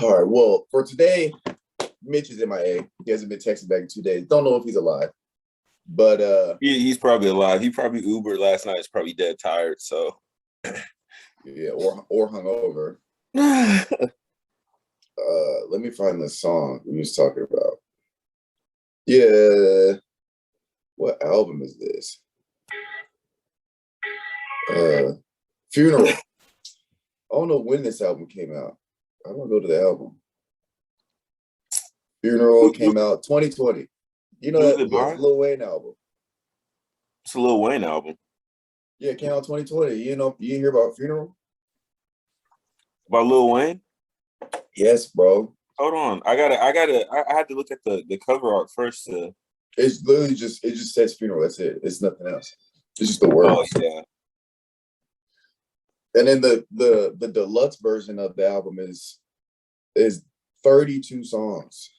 All right. Well, for today, Mitch is MIA. He hasn't been texting back in 2 days. Don't know if he's alive. But he's probably alive. He probably Ubered last night. He's probably dead tired. So yeah, or hungover. Let me find the song we was talking about. Yeah. What album is this? Funeral. I don't know when this album came out. I don't go to the album. Funeral came out 2020. You know that Lil Wayne album. It's a Lil Wayne album. Yeah, it came out 2020. You hear about Funeral? About Lil Wayne? Yes, bro. Hold on. I had to look at the cover art first. It's literally it just says Funeral. That's it. It's nothing else. It's just the word. Oh yeah. And then the deluxe version of the album is 32 songs.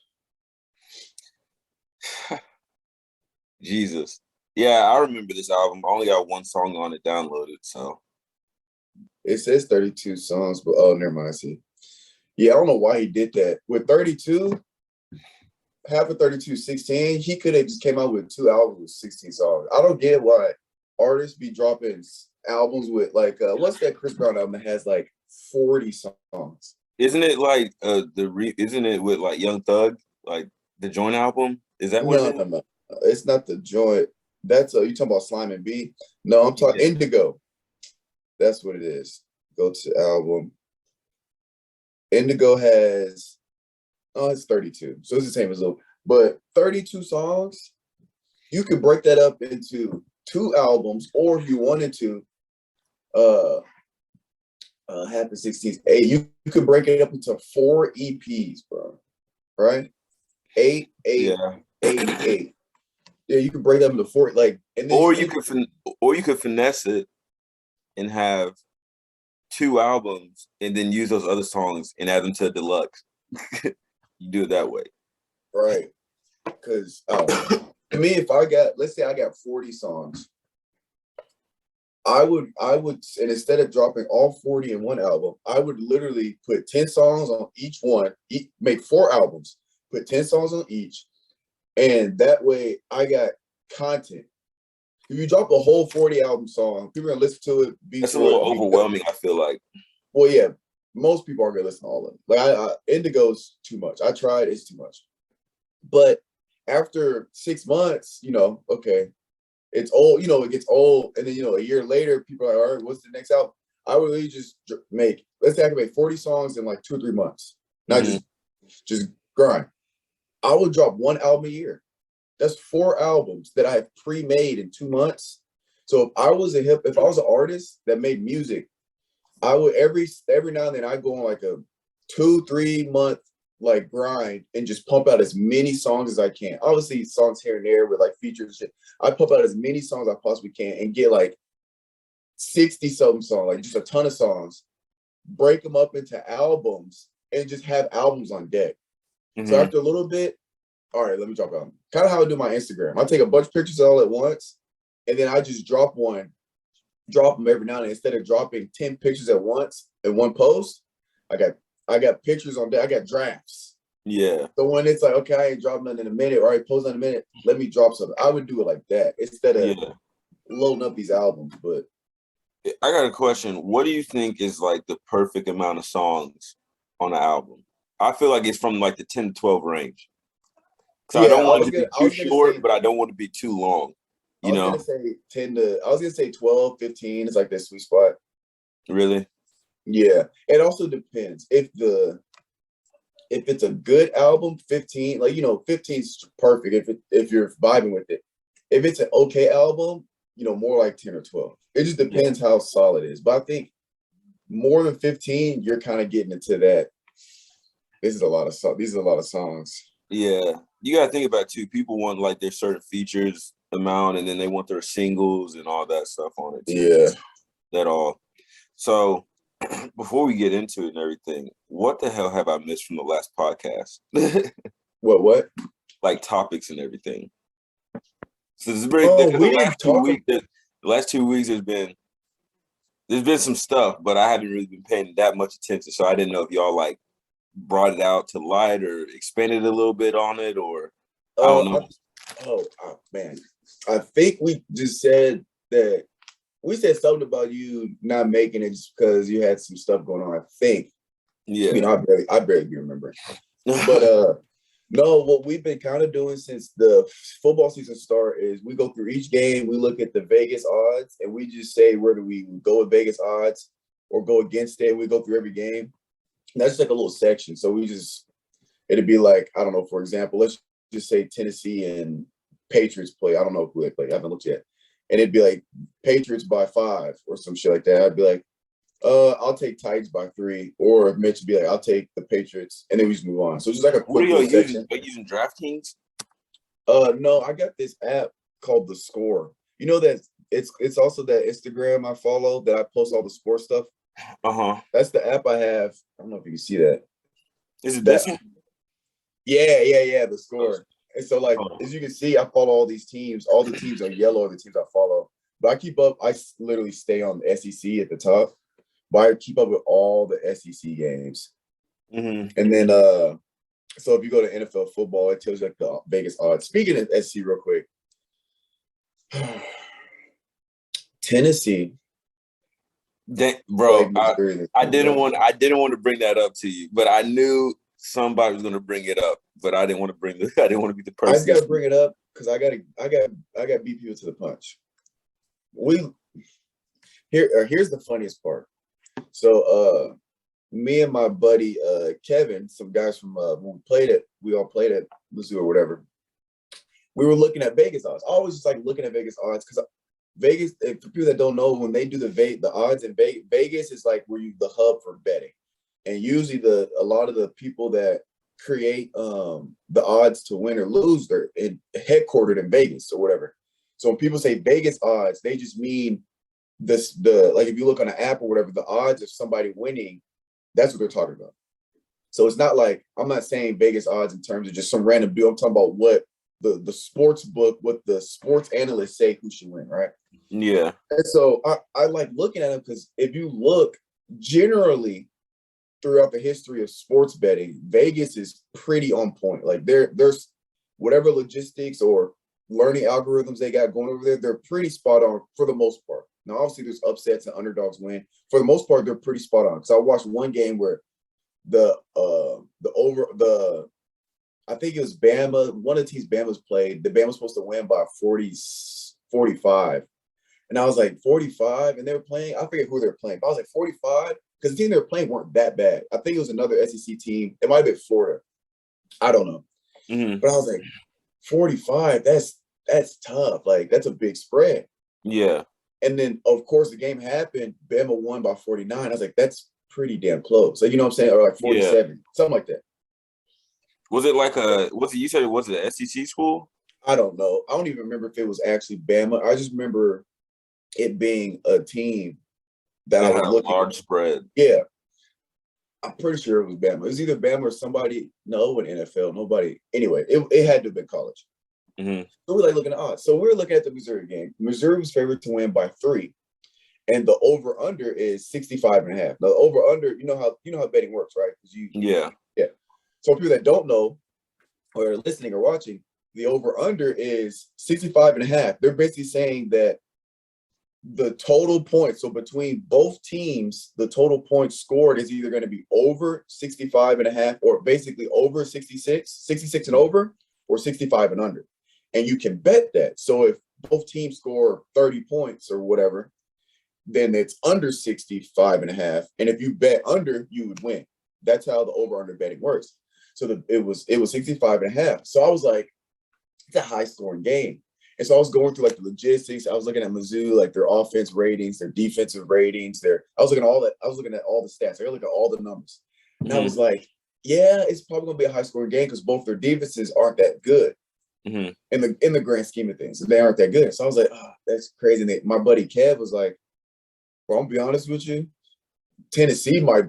Jesus. Yeah, I remember this album. I only got one song on it downloaded, so. It says 32 songs, but oh, never mind. See. Yeah, I don't know why he did that. With 32, half of 32, 16, he could have just came out with 2 albums with 16 songs. I don't get why artists be dropping albums with what's that Chris Brown album that has like 40 songs? Isn't it like isn't it with like Young Thug, like the Joint album? Is that what it is? No. It's not the Joint. That's you talking about Slime and B? No, I'm talking Indigo. That's what it is. Go to album. Indigo has it's 32. So it's the same as Lil. But 32 songs, you could break that up into 2 albums, or if you wanted to, half of 16. You could break it up into 4 EPs, bro. Right? 8, 8, 8, 8. Yeah, you could break them into 4, or you could finesse it and have 2 albums and then use those other songs and add them to a deluxe. You do it that way, right? Because to me, if let's say I got 40 songs, I would, and instead of dropping all 40 in one album, I would literally put 10 songs on each one, make 4 albums, put 10 songs on each. And that way I got content. If you drop a whole 40 album song, people are gonna listen to it. That's a little overwhelming, I feel like. Well, yeah, most people aren't gonna listen to all of it. Like Indigo's too much. I tried, it's too much. But after 6 months, okay, it's old, it gets old. And then, a year later, people are like, all right, what's the next album? I would really just let's say I can make 40 songs in like 2 or 3 months. Not just grind. I would drop 1 album a year. That's 4 albums that I have pre-made in 2 months. So if I was an artist that made music, I would every now and then I go on like a 2-3 month grind and just pump out as many songs as I can. Obviously songs here and there with features and shit. I pump out as many songs as I possibly can and get 60 something songs, just a ton of songs, break them up into albums and just have albums on deck. Mm-hmm. So after a little bit, all right, let me drop album. Kind of how I do my Instagram. I take a bunch of pictures all at once, and then I just drop them every now and then. Instead of dropping 10 pictures at once in one post, I got pictures on deck. I got drafts. Yeah. So when it's okay, I ain't dropping nothing in a minute, or I post in a minute, let me drop something. I would do it like that instead of loading up these albums. But I got a question. What do you think is the perfect amount of songs on an album? I feel like it's from the 10 to 12 range. So I don't want it to be too short, but I don't want it to be too long. I was gonna say 10 to 12, 15 is that sweet spot. Really? Yeah. It also depends. If it's a good album, 15, 15 is perfect if you're vibing with it. If it's an okay album, more like 10 or 12. It just depends how solid it is. But I think more than 15, you're kind of getting into that. These are a lot of songs. Yeah. You gotta think about it too. People want their certain features amount, and then they want their singles and all that stuff on it too. Yeah. That all. So before we get into it and everything, what the hell have I missed from the last podcast? What? Topics and everything. So this is the last 2 weeks there's been some stuff, but I haven't really been paying that much attention. So I didn't know if y'all brought it out to light or expanded a little bit on it, or I don't know. Oh man, I think we just said that we said something about you not making it just because you had some stuff going on. I think. Yeah. I barely be remembering. But no, what we've been kind of doing since the football season start is we go through each game, we look at the Vegas odds, and we just say whether we go with Vegas odds or go against it. We go through every game. And that's just like a little section. So it'd be like, I don't know, for example, let's just say Tennessee and Patriots play. I don't know who they play. I haven't looked yet. And it'd be like Patriots by 5 or some shit like that. I'd be like, I'll take Titans by 3, or Mitch would be like, I'll take the Patriots, and then we just move on. So it's just like a quick section. Are you using DraftKings? No, I got this app called The Score. You know that it's also that Instagram I follow that I post all the sports stuff. That's the app I have. I don't know if you can see that. Is it this one? Yeah. The Score. And so, like, as you can see, I follow all these teams. All the teams are yellow are the teams I follow. But I keep up. I literally stay on the SEC at the top. But I keep up with all the SEC games. And then, so if you go to NFL football, it tells you like the Vegas odds. Speaking of SEC real quick, Tennessee. Bro, I didn't want to bring that up to you, but I knew somebody was going to bring it up, but I didn't want to I didn't want to be the person. I just got to bring it up because I got beat people to the punch. Here's the funniest part. So me and my buddy Kevin, some guys from when we all played at Mizzou or whatever, we were looking at Vegas odds. I always just like looking at Vegas odds because Vegas, for people that don't know, when they do the odds in Vegas is like where the hub for betting, and usually a lot of the people that create the odds to win or lose, they're headquartered in Vegas or whatever. So when people say Vegas odds, they just mean like if you look on an app or whatever, the odds of somebody winning, that's what they're talking about. So it's not like, I'm not saying Vegas odds in terms of just some random dude. I'm talking about what the sports book, what the sports analysts say who should win, right? Yeah. And so I like looking at them because if you look generally throughout the history of sports betting, Vegas is pretty on point. Like there's whatever logistics or learning algorithms they got going over there, they're pretty spot on for the most part. Now, obviously, there's upsets and underdogs win. For the most part, they're pretty spot on. Because I watched one game where I think it was Bama. One of the teams Bama's played, the Bama was supposed to win by 45. And I was like, 45? And they were playing, I forget who they were playing, but I was like, 45? Because the team they were playing weren't that bad. I think it was another SEC team. It might have been Florida. I don't know. But I was like, 45, that's tough. Like, that's a big spread. Yeah. And then, of course, the game happened. Bama won by 49. I was like, that's pretty damn close. Like, you know what I'm saying? Or like 47, something like that. Was it like you said it was an SEC school? I don't know. I don't even remember if it was actually Bama. I just remember it being a team that I was looking at. Large spread. Yeah. I'm pretty sure it was Bama. It was either Bama or somebody. No, in NFL, nobody. Anyway, it had to have been college. So we're like looking at odds. So we were looking at the Missouri game. Missouri was favored to win by 3. And the over-under is 65.5. Now, the over-under, you know how betting works, right? Yeah. So people that don't know or are listening or watching, the over-under is 65.5. They're basically saying that the total points, so between both teams, the total points scored is either going to be over 65.5 or basically over 66 and over, or 65 and under. And you can bet that. So if both teams score 30 points or whatever, then it's under 65.5. And if you bet under, you would win. That's how the over-under betting works. So it was 65.5. So I was like, it's a high-scoring game. And so I was going through like the logistics. I was looking at Mizzou, like their offense ratings, their defensive ratings. I was looking at all that. I was looking at all the stats. I looked at all the numbers. And I was like, yeah, it's probably gonna be a high-scoring game because both their defenses aren't that good in the grand scheme of things. They aren't that good. So I was like, oh, that's crazy. And my buddy Kev was like, bro, I'm gonna be honest with you. Tennessee might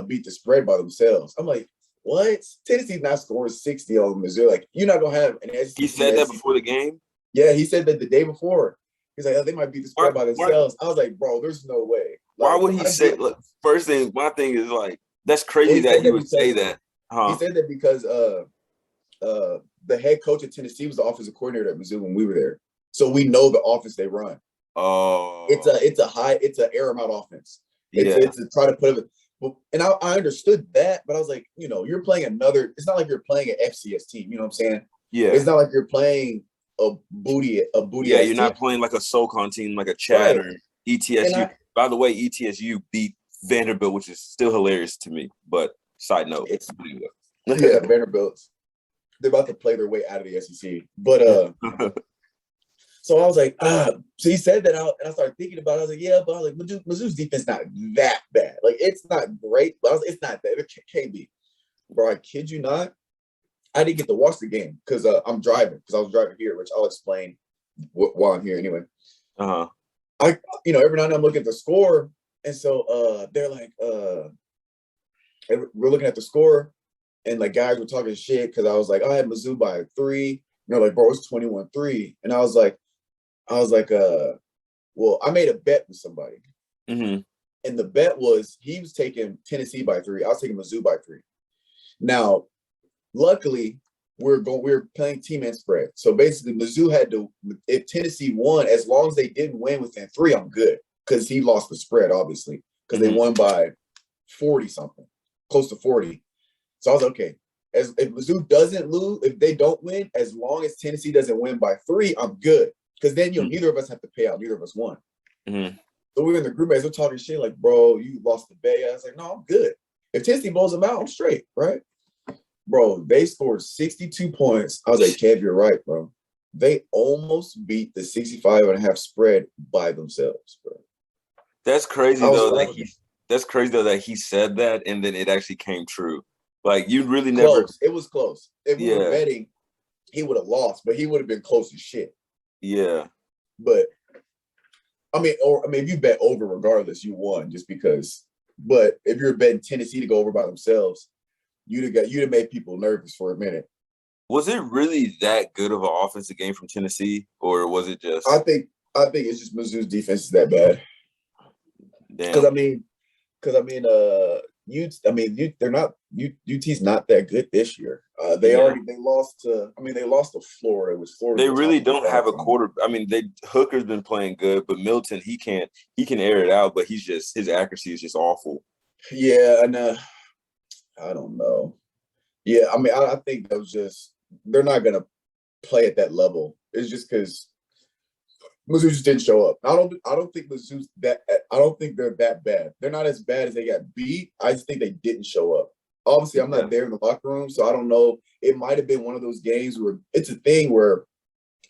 beat the spread by themselves. I'm like, what? Tennessee's not scoring 60 on Missouri. Like, you're not gonna have an SEC. He said that before the game? Yeah, he said that the day before. He's like, oh, they might beat the spread by themselves. I was like, bro, there's no way. Like, why would he say? Look, first thing, my thing is like, That's Well, crazy he that said he that would say because that, he huh? said that because the head coach at Tennessee was the offensive coordinator at Mizzou when we were there, so we know the offense they run. Oh, It's a air them out offense. yeah, It's a try to put it. And I understood that, but I was like, you know, you're playing another. It's not like you're playing an FCS team. You know what I'm saying? yeah, It's not like you're playing a booty yeah. ass You're team, not playing like a SoCon team, like a Chad right? or And ETSU. I By the way, ETSU beat Vanderbilt, which is still hilarious to me. But side note, it's anyway. yeah, Vanderbilt. They're about to play their way out of the SEC, but so I was like, so he said that out, and I started thinking about it. I was like, yeah, but I was like, Mizzou's defense not that bad. Like, it's not great, but it's not that. It can't be. Bro, I kid you not. I didn't get to watch the game because I'm driving, because I was driving here, which I'll explain while I'm here anyway. Uh-huh. Every now and then I'm looking at the score, and so they're like, we're looking at the score, and like guys were talking shit because I was like, I had Mizzou by 3. And they're like, bro, it's 21-3. And I was like, well, I made a bet with somebody. Mm-hmm. And the bet was he was taking Tennessee by 3. I was taking Mizzou by 3. Now, luckily, we're playing team and spread. So basically, Mizzou had to, if Tennessee won, as long as they didn't win within 3, I'm good. Because he lost the spread, obviously. Because they won by 40 something, close to 40. So I was okay. If Mizzou doesn't lose, if they don't win, as long as Tennessee doesn't win by 3, I'm good. Because then neither of us have to pay out. Neither of us won. Mm-hmm. So we were in the group mates, we're talking shit like, bro, you lost the bay. I was like, no, I'm good. If Tennessee blows them out, I'm straight, right? Bro, they scored 62 points. I was like, Kev, you're right, bro. They almost beat the 65.5 spread by themselves, bro. That's crazy I was though proud that of them. that's crazy though that he said that and then it actually came true. Like you really never, Close. It was close. If we were yeah, betting, he would have lost, but he would have been close as shit. yeah. But if you bet over regardless, you won just because. But if you're betting Tennessee to go over by themselves, you'd have made people nervous for a minute. Was it really that good of an offensive game from Tennessee, or was it I just think it's just Mizzou's defense is that bad. Because damn? they're not UT's not that good this year. Yeah. They lost to Florida, which Florida's They a really top don't 25 have a team. quarter. I mean, they Hooker's been playing good, but Milton he can air it out, but his accuracy is just awful. Yeah, and I don't know. Yeah, I think that was just they're not gonna play at that level. It's just because Mizzou just didn't show up. I don't think Mizzou's that. I don't think they're that bad. They're not as bad as they got beat. I just think they didn't show up. Obviously, I'm Yeah. not there in the locker room, so I don't know. It might have been one of those games where it's a thing where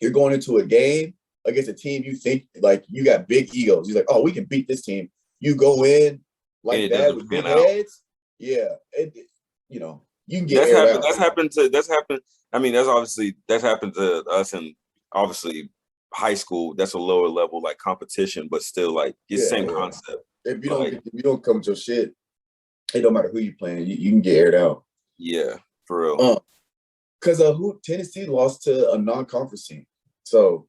you're going into a game against a team you think like you got big egos. You're like, oh, we can beat this team. You go in And like it that doesn't with big pan out. heads. Yeah, you can get aired out. That's happened to that's happened. I mean, that's happened to us and obviously high school. That's a lower level like competition, but still like it's the Yeah, same yeah. concept. If Like, you don't come with your shit, it don't matter who you playing. You can get aired out. yeah, for real. Because who Tennessee lost to a non-conference team, so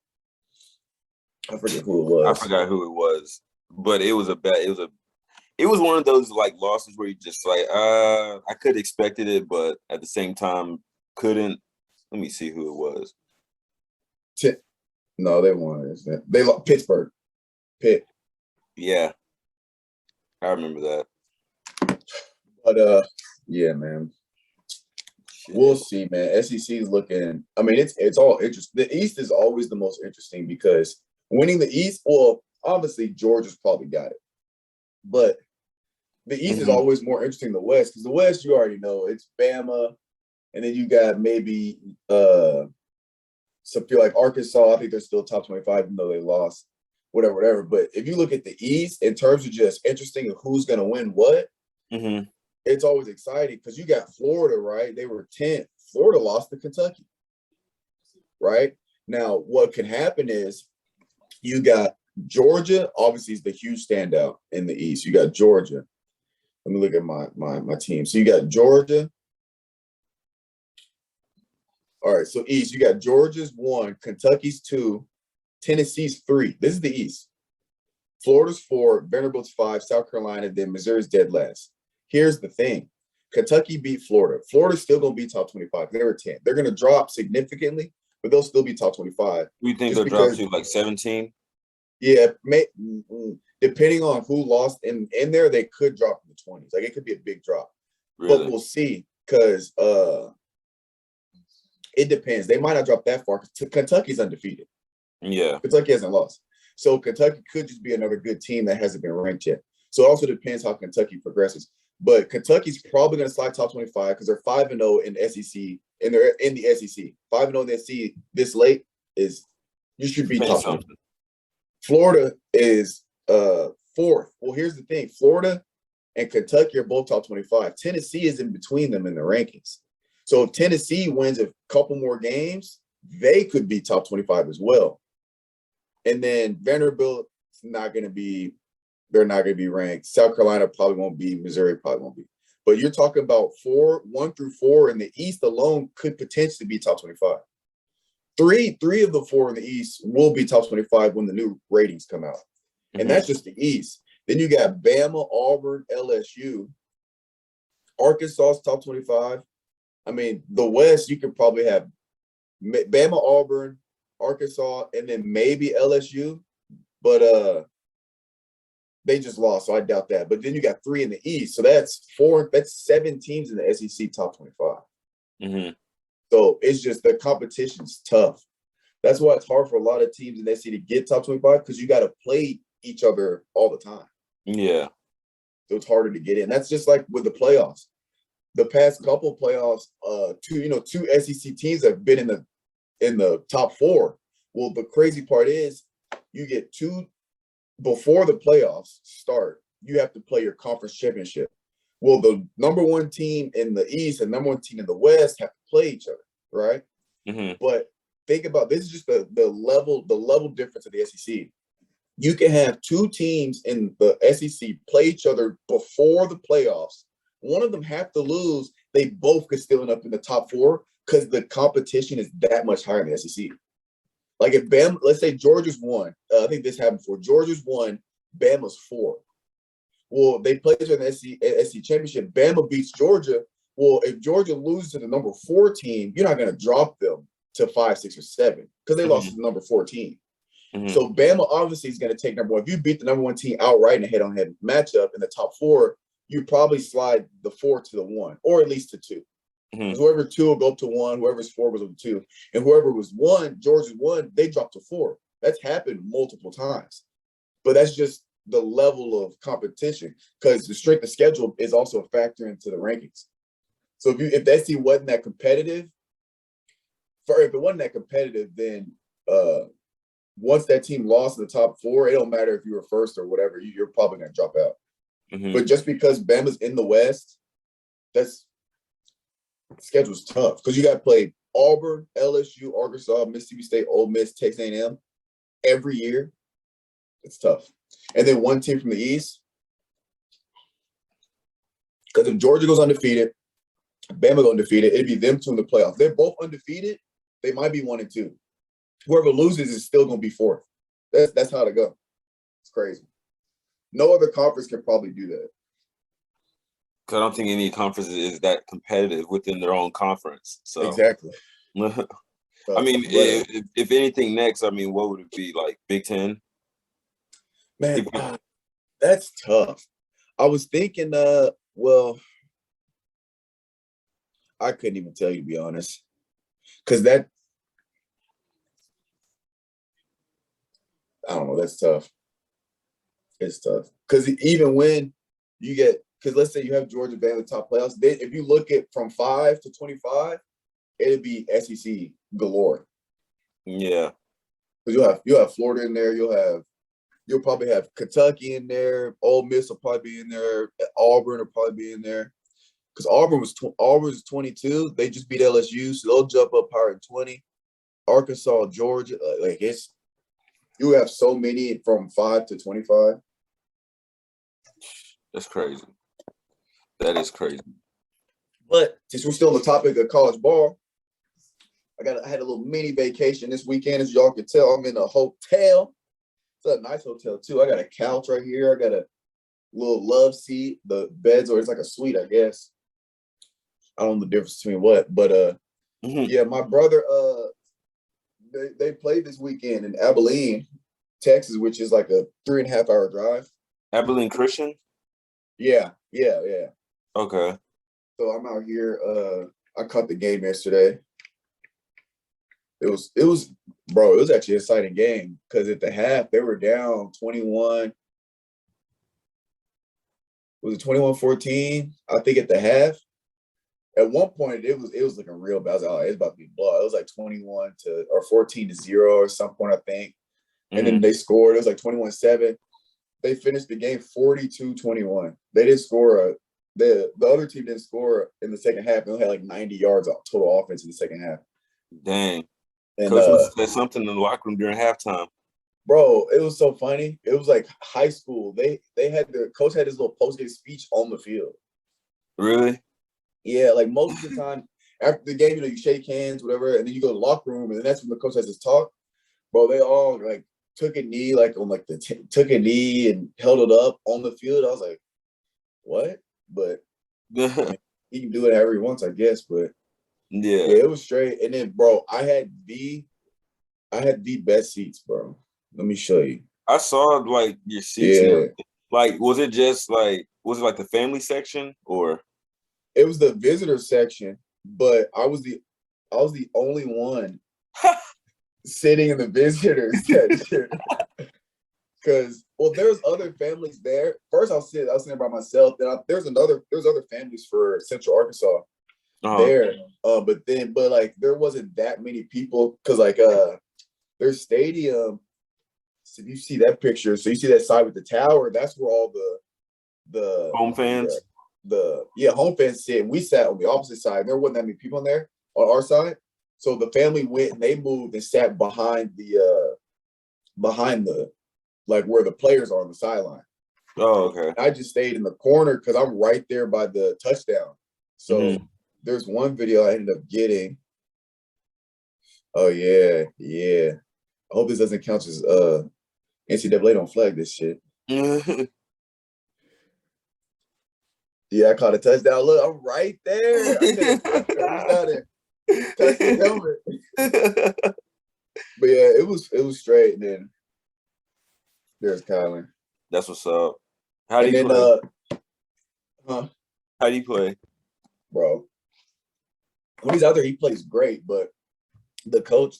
I forget who it I was. forgot who it was, but it was one of those like losses where you just like, I could have expected it, but at the same time couldn't. Let me see who it was. No, they won. They lost Pittsburgh. Pitt. Yeah, I remember that. But yeah, man. We'll Shit. see, man. SEC is looking. I mean, it's all interesting. The East is always the most interesting because winning the East. Well, obviously Georgia's probably got it, but the East is Mm-hmm. always more interesting than the West because the West you already know it's Bama, and then you got maybe some feel like Arkansas. I think they're still top 25 even though they lost. Whatever. But if you look at the East in terms of just interesting of who's going to win what, Mm-hmm. it's always exciting because you got Florida, right? They were 10th. Florida lost to Kentucky, right? Now, what can happen is you got Georgia, obviously, is the huge standout in the East. You got Georgia. Let me look at my team. So you got Georgia. All right, so East, you got Georgia's 1, Kentucky's 2, Tennessee's 3. This is the East. Florida's 4, Vanderbilt's 5, South Carolina, then Missouri's dead last. Here's the thing. Kentucky beat Florida. Florida's still going to be top 25. They were 10. They're going to drop significantly, but they'll still be top 25. You think they'll drop to like 17? Yeah, depending on who lost in there, they could drop in the 20s. Like, it could be a big drop. Really? But we'll see, because it depends. They might not drop that far because Kentucky's undefeated. Yeah. Kentucky hasn't lost. So Kentucky could just be another good team that hasn't been ranked yet. So it also depends how Kentucky progresses. But Kentucky's probably going to slide top 25 because they're 5-0 in the SEC, and they're in the SEC. 5-0 in the SEC this late is you should be top 20. Florida is fourth. Well, here's the thing. Florida and Kentucky are both top 25. Tennessee is in between them in the rankings. So if Tennessee wins a couple more games, they could be top 25 as well. And then Vanderbilt is not going to be – they're not going to be ranked. South Carolina probably won't be. Missouri probably won't be. But you're talking about 1 through 4 in the East alone could potentially be top 25. Three of the 4 in the East will be top 25 when the new ratings come out. And that's just the East. Then you got Bama, Auburn, LSU. Arkansas's top 25. I mean, the West, you could probably have Bama, Auburn, Arkansas, and then maybe LSU. But they just lost, so I doubt that. But then you got 3 in the East. So that's 7 teams in the SEC top 25. Mm-hmm. So it's just the competition's tough. That's why it's hard for a lot of teams in the SEC to get top 25 because you got to play each other all the time. Yeah. So it's harder to get in. That's just like with the playoffs. The past couple of playoffs, two SEC teams have been in the top 4. Well, the crazy part is you get 2 before the playoffs start. You have to play your conference championship. Well, the number 1 team in the East and number 1 team in the West have to play each other, right? Mm-hmm. But think about this is just the level difference of the SEC. You can have 2 teams in the SEC play each other before the playoffs. One of them have to lose. They both could still end up in the top 4 because the competition is that much higher in the SEC. Like if Bama, let's say Georgia's 1. I think this happened before. Georgia's 1, Bama's 4. Well, they played in the SEC championship. Bama beats Georgia. Well, if Georgia loses to the number 4 team, you're not going to drop them to 5, 6, or 7 because they lost to the number 4 team. Mm-hmm. So Bama obviously is going to take number 1. If you beat the number 1 team outright in a head-on-head matchup in the top 4, you probably slide the 4 to the 1, or at least to 2. Mm-hmm. Whoever 2 will go up to 1, whoever's 4 goes up to 2. And whoever was 1, Georgia's 1, they dropped to 4. That's happened multiple times. But that's just the level of competition because the strength of schedule is also a factor into the rankings. So if the SEC wasn't that competitive, if it wasn't that competitive, then once that team lost in the top 4, it don't matter if you were first or whatever, you're probably going to drop out. Mm-hmm. But just because Bama's in the West, that's schedule's tough because you got to play Auburn, LSU, Arkansas, Mississippi State, Ole Miss, Texas A&M every year. It's tough. And then 1 team from the East, because if Georgia goes undefeated, Bama goes undefeated, it'd be them 2 in the playoffs. They're both undefeated. They might be 1 and 2. Whoever loses is still going to be 4th. That's how to go. It's crazy. No other conference can probably do that. Because I don't think any conference is that competitive within their own conference. So exactly. I mean, if anything next, I mean, what would it be like? Big Ten? Man, that's tough. I was thinking, well, I couldn't even tell you to be honest, because I don't know. That's tough. It's tough because even when you get, because let's say you have Georgia, Bama top playoffs, if you look at from 5 to 25, it'd be SEC galore. Yeah, because you'll have Florida in there. You'll probably have Kentucky in there. Ole Miss will probably be in there. Auburn will probably be in there. Because Auburn's 22. They just beat LSU, so they'll jump up higher than 20. Arkansas, Georgia, you have so many from 5 to 25. That's crazy. That is crazy. But since we're still on the topic of college ball, I had a little mini vacation this weekend. As y'all can tell, I'm in a hotel. It's a nice hotel too. I got a couch right here. I got a little love seat. The beds, or it's like a suite, I guess. I don't know the difference between what, but yeah, my brother, they played this weekend in Abilene, Texas, which is like a 3.5 hour drive. Abilene Christian? Yeah. Okay. So I'm out here. I caught the game yesterday. Bro, it was actually an exciting game because at the half they were down 21. Was it 21-14? I think at the half. At one point it was looking real bad. I was like, oh, it's about to be blood. It was like 14-0 or some point, I think. And then they scored. It was like 21-7. They finished the game 42-21. They didn't score the other team didn't score in the second half. They only had like 90 yards of total offense in the second half. Dang. And Coach said something in the locker room during halftime. Bro, it was so funny. It was like high school. The coach had his little post-game speech on the field. Really? Yeah, like most of the time after the game, you shake hands, whatever, and then you go to the locker room, and then that's when the coach has his talk. Bro, they all like took a knee, like on like took a knee and held it up on the field. I was like, what? But he can do it however he wants, I guess. But yeah, it was straight. And then, bro, I had the best seats, bro. Let me show you. I saw like your seats. Yeah. Like, was it like the family section or? It was the visitor section, but I was the only one sitting in the visitor section. Because there's other families there. First, I was sitting by myself. Then there's other families for Central Arkansas there. But like there wasn't that many people because like their stadium. So you see that picture. So you see that side with the tower. That's where all the home fans. Home fans sit. And we sat on the opposite side. There wasn't that many people in there on our side. So the family went and they moved and sat behind the like where the players are on the sideline. Oh, okay. I just stayed in the corner because I'm right there by the touchdown. So there's one video I ended up getting. Oh yeah. I hope this doesn't count as NCAA don't flag this shit. Yeah, I caught a touchdown. Look, I'm right there. I could have out and touched his helmet. But yeah, it was straight. And then there's Kylan. That's what's up. How do you play? How do you play? Bro, when he's out there, he plays great. But the coach,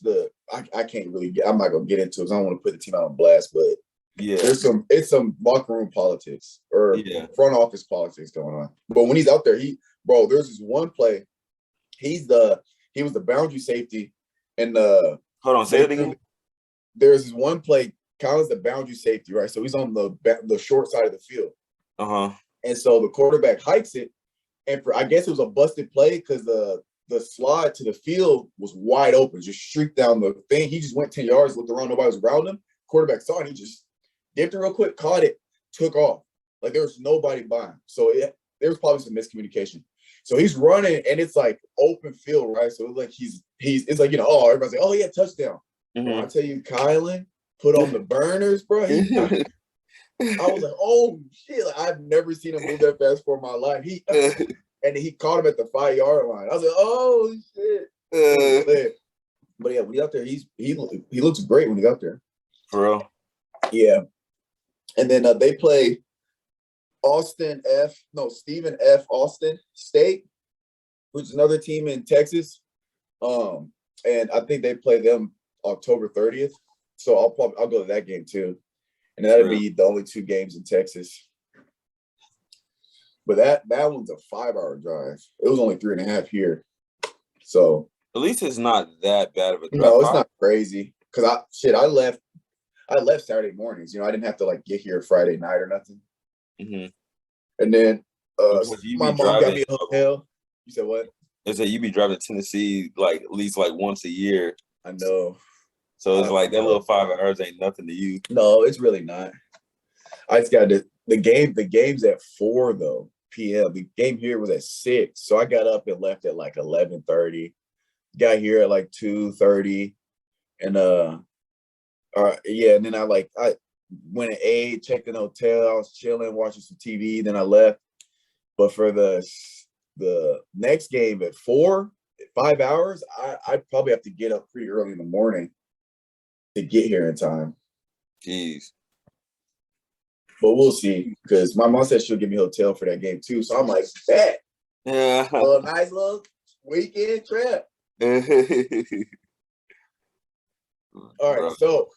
I can't really I'm not gonna get into it because I don't want to put the team out on blast. But yeah, it's some locker room politics or front office politics going on. But when he's out there, there's this one play. He was the boundary safety, and hold on, say it again. There's this one play. Kylan's the boundary safety, right? So he's on the short side of the field. And so the quarterback hikes it, and I guess it was a busted play because the slide to the field was wide open, just streaked down the thing. He just went 10 yards, looked around, nobody was around him. Quarterback saw it, he just dipped it real quick, caught it, took off. Like there was nobody by him. So there was probably some miscommunication. So he's running and it's like open field, right? So it's like it's like, everybody's like, oh yeah, touchdown. Well, I tell you, Kylan put on the burners, bro. I was like, oh shit, like, I've never seen him move that fast for my life. And he caught him at the 5-yard line. I was like, oh shit. But yeah, when he's out there, he looks great when he's out there. For real? Yeah. And then they play Stephen F. Austin State, which is another team in Texas. And I think they play them October 30th. So I'll go to that game too. And that'll be the only 2 games in Texas. But that one's a 5-hour drive. It was only 3.5 here. So at least it's not that bad of a drive. No, it's not crazy. Cause I left Saturday mornings. I didn't have to like get here Friday night or nothing. And then my mom got me a hotel. You said what? I said you be driving to Tennessee like at least like once a year. I know. So it's like that little 5 hours ain't nothing to you. No, it's really not. I just got the game's at 4 though. p.m. The game here was at 6. So I got up and left at like 11:30. Got here at like 2:30. And and then went and ate, checked in the hotel. I was chilling, watching some TV. Then I left. But for the next game at 5 hours, I'd probably have to get up pretty early in the morning to get here in time. Jeez. But we'll see, because my mom said she'll give me a hotel for that game too. So I'm like, bet. Yeah. A nice little weekend trip. All right, so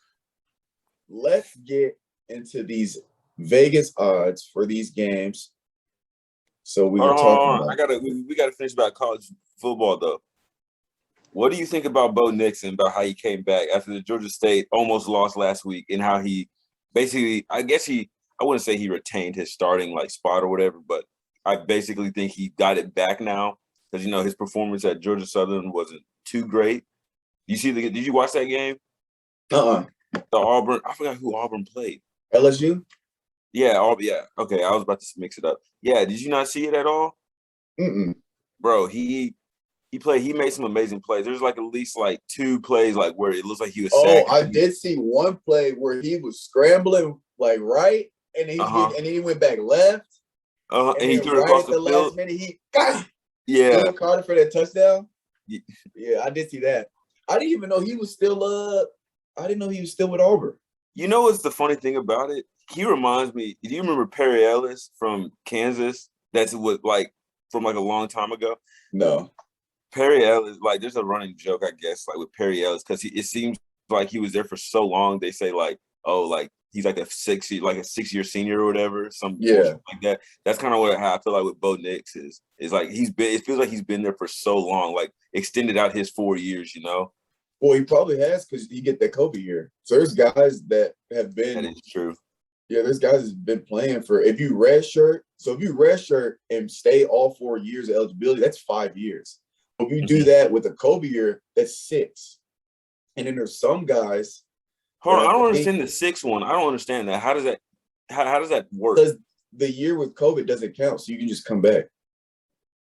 let's get into these Vegas odds for these games. So we were talking about. We gotta finish about college football though. What do you think about Bo Nixon, about how he came back after the Georgia State almost lost last week, and how he basically, I wouldn't say he retained his starting like spot or whatever, but I basically think he got it back now because his performance at Georgia Southern wasn't too great. Did you watch that game? The Auburn, I forgot who Auburn played. LSU? Yeah, yeah. Okay, I was about to mix it up. Yeah, did you not see it at all? Mm-mm. Bro, he made some amazing plays. There's like at least like 2 plays like where it looks like he was sacked. I did see one play where he was scrambling like right, and he went back left. And he threw it across the last minute. He yeah, Carter for that touchdown. Yeah, I did see that. I didn't even know he was still I didn't know he was still with Auburn. You know what's the funny thing about it? He reminds me. Do you remember Perry Ellis from Kansas? That's from a long time ago. No. Perry Ellis, like, there's a running joke, I guess, like with Perry Ellis, because it seems like he was there for so long. They say like, oh, like he's like a 6-year senior or whatever, some bullshit like that. That's kind of what I feel like with Bo Nix is like it feels like he's been there for so long, like extended out his 4 years, Well, he probably has, because you get that COVID year. So there's guys that have been. That is true. Yeah, there's guys that's been playing for. If you redshirt and stay all 4 years of eligibility, that's 5 years. If you do that with a COVID year, that's 6. And then there's some guys. Hold on, I don't understand the 6th one. I don't understand that. How does that work? Because the year with COVID doesn't count, so you can just come back.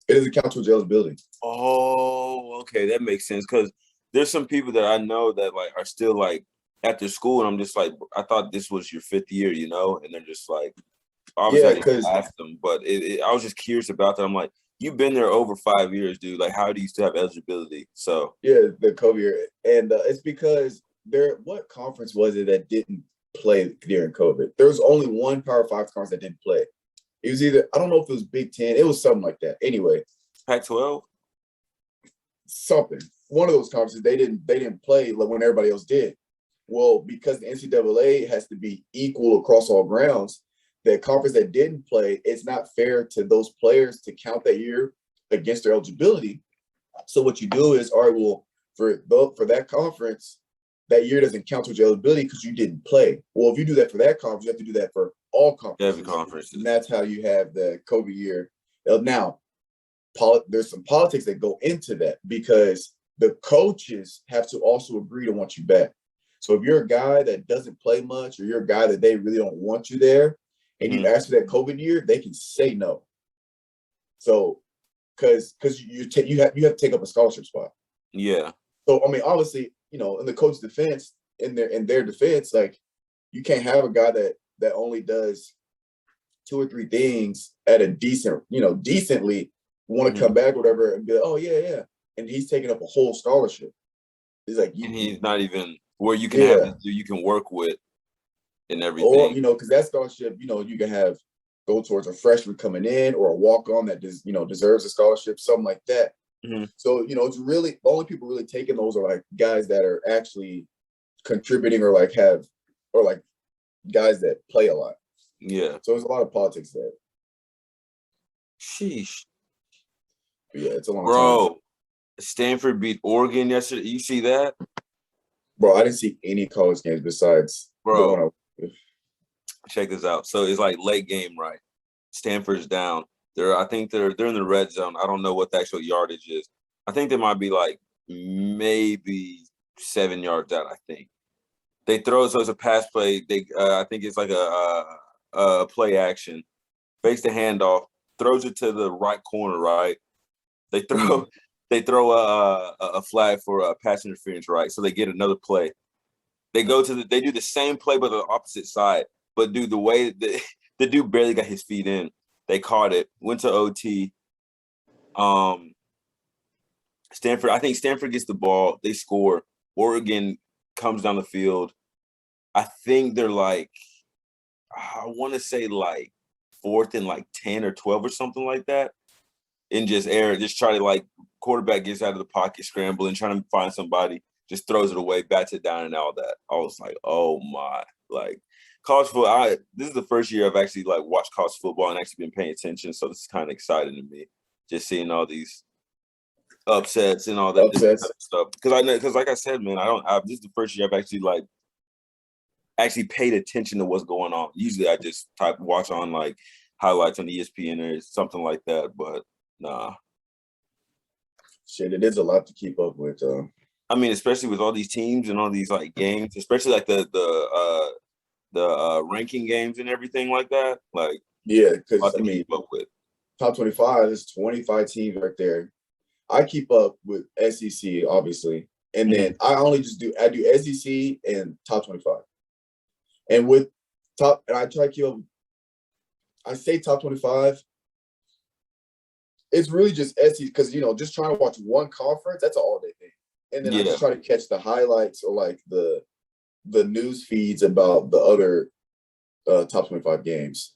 It doesn't count towards eligibility. Oh, okay, that makes sense. Because there's some people that I know that like are still like at their school, and I'm just like, I thought this was your 5th year, and they're just like, obviously I didn't ask them, but I was just curious about that. I'm like, you've been there over 5 years, dude. Like, how do you still have eligibility? So yeah, the COVID year, and it's because what conference was it that didn't play during COVID? There was only one Power 5 conference that didn't play. It was either, I don't know if it was Big Ten, it was something like that. Anyway, Pac-12, something. One of those conferences they didn't play like when everybody else did. Well, because the NCAA has to be equal across all grounds, the conference that didn't play, it's not fair to those players to count that year against their eligibility. So what you do is, all right, well, for that conference, that year doesn't count towards your eligibility because you didn't play. Well, if you do that for that conference, you have to do that for all conferences. Every conference. And that's how you have the COVID year. Now, there's some politics that go into that, because the coaches have to also agree to want you back. So if you're a guy that doesn't play much, or you're a guy that they really don't want you there, and you ask for that COVID year, they can say no. So, because you have to take up a scholarship spot. Yeah. So I mean, obviously, in the coach's defense, in their defense, like, you can't have a guy that only does 2 or 3 things at a decently want to come back or whatever and be like, oh yeah, and he's taking up a whole scholarship. He's like, and he's not even where you can you can work with and everything. Or because that scholarship, you can go towards a freshman coming in, or a walk-on that deserves a scholarship, something like that. Mm-hmm. So it's really, the only people really taking those are like guys that are actually contributing, or like guys that play a lot. Yeah. So there's a lot of politics there. Sheesh. But yeah, it's a long time. Stanford beat Oregon yesterday. You see that? Bro, I didn't see any college games besides. Bro, check this out. So it's like late game, right? Stanford's down. I think they're in the red zone. I don't know what the actual yardage is. I think they might be like maybe 7 yards out. I think they throw. So it's a pass play. I think it's like a play action. Fakes the handoff, throws it to the right corner. Right. They throw a flag for pass interference. Right. So they get another play. They do the same play but the opposite side. But dude, the way the dude barely got his feet in. They caught it, went to OT. Stanford, I think Stanford gets the ball, they score. Oregon comes down the field. I think they're like, I want to say like 4th and like 10 or 12 or something like that. And just try to like quarterback gets out of the pocket, scrambling, trying to find somebody, just throws it away, bats it down and all that. I was like, oh my, like college football. This is the first year I've actually like watched college football and actually been paying attention. So this is kind of exciting to me, just seeing all these upsets and all that different stuff. Because like I said, man, this is the first year I've actually paid attention to what's going on. Usually I just watch on like highlights on ESPN or something like that, but nah. Shit, it is a lot to keep up with. I mean, especially with all these teams and all these like games, especially like the ranking games and everything like that. Like, yeah, because I mean, keep up with top 25 is 25 teams right there. I keep up with SEC obviously, and then I do SEC and top 25, and with and I try to keep up. I say top 25. It's really just SEC because just trying to watch one conference, that's an all-day thing. And then I just try to catch the highlights or like the news feeds about the other top 25 games.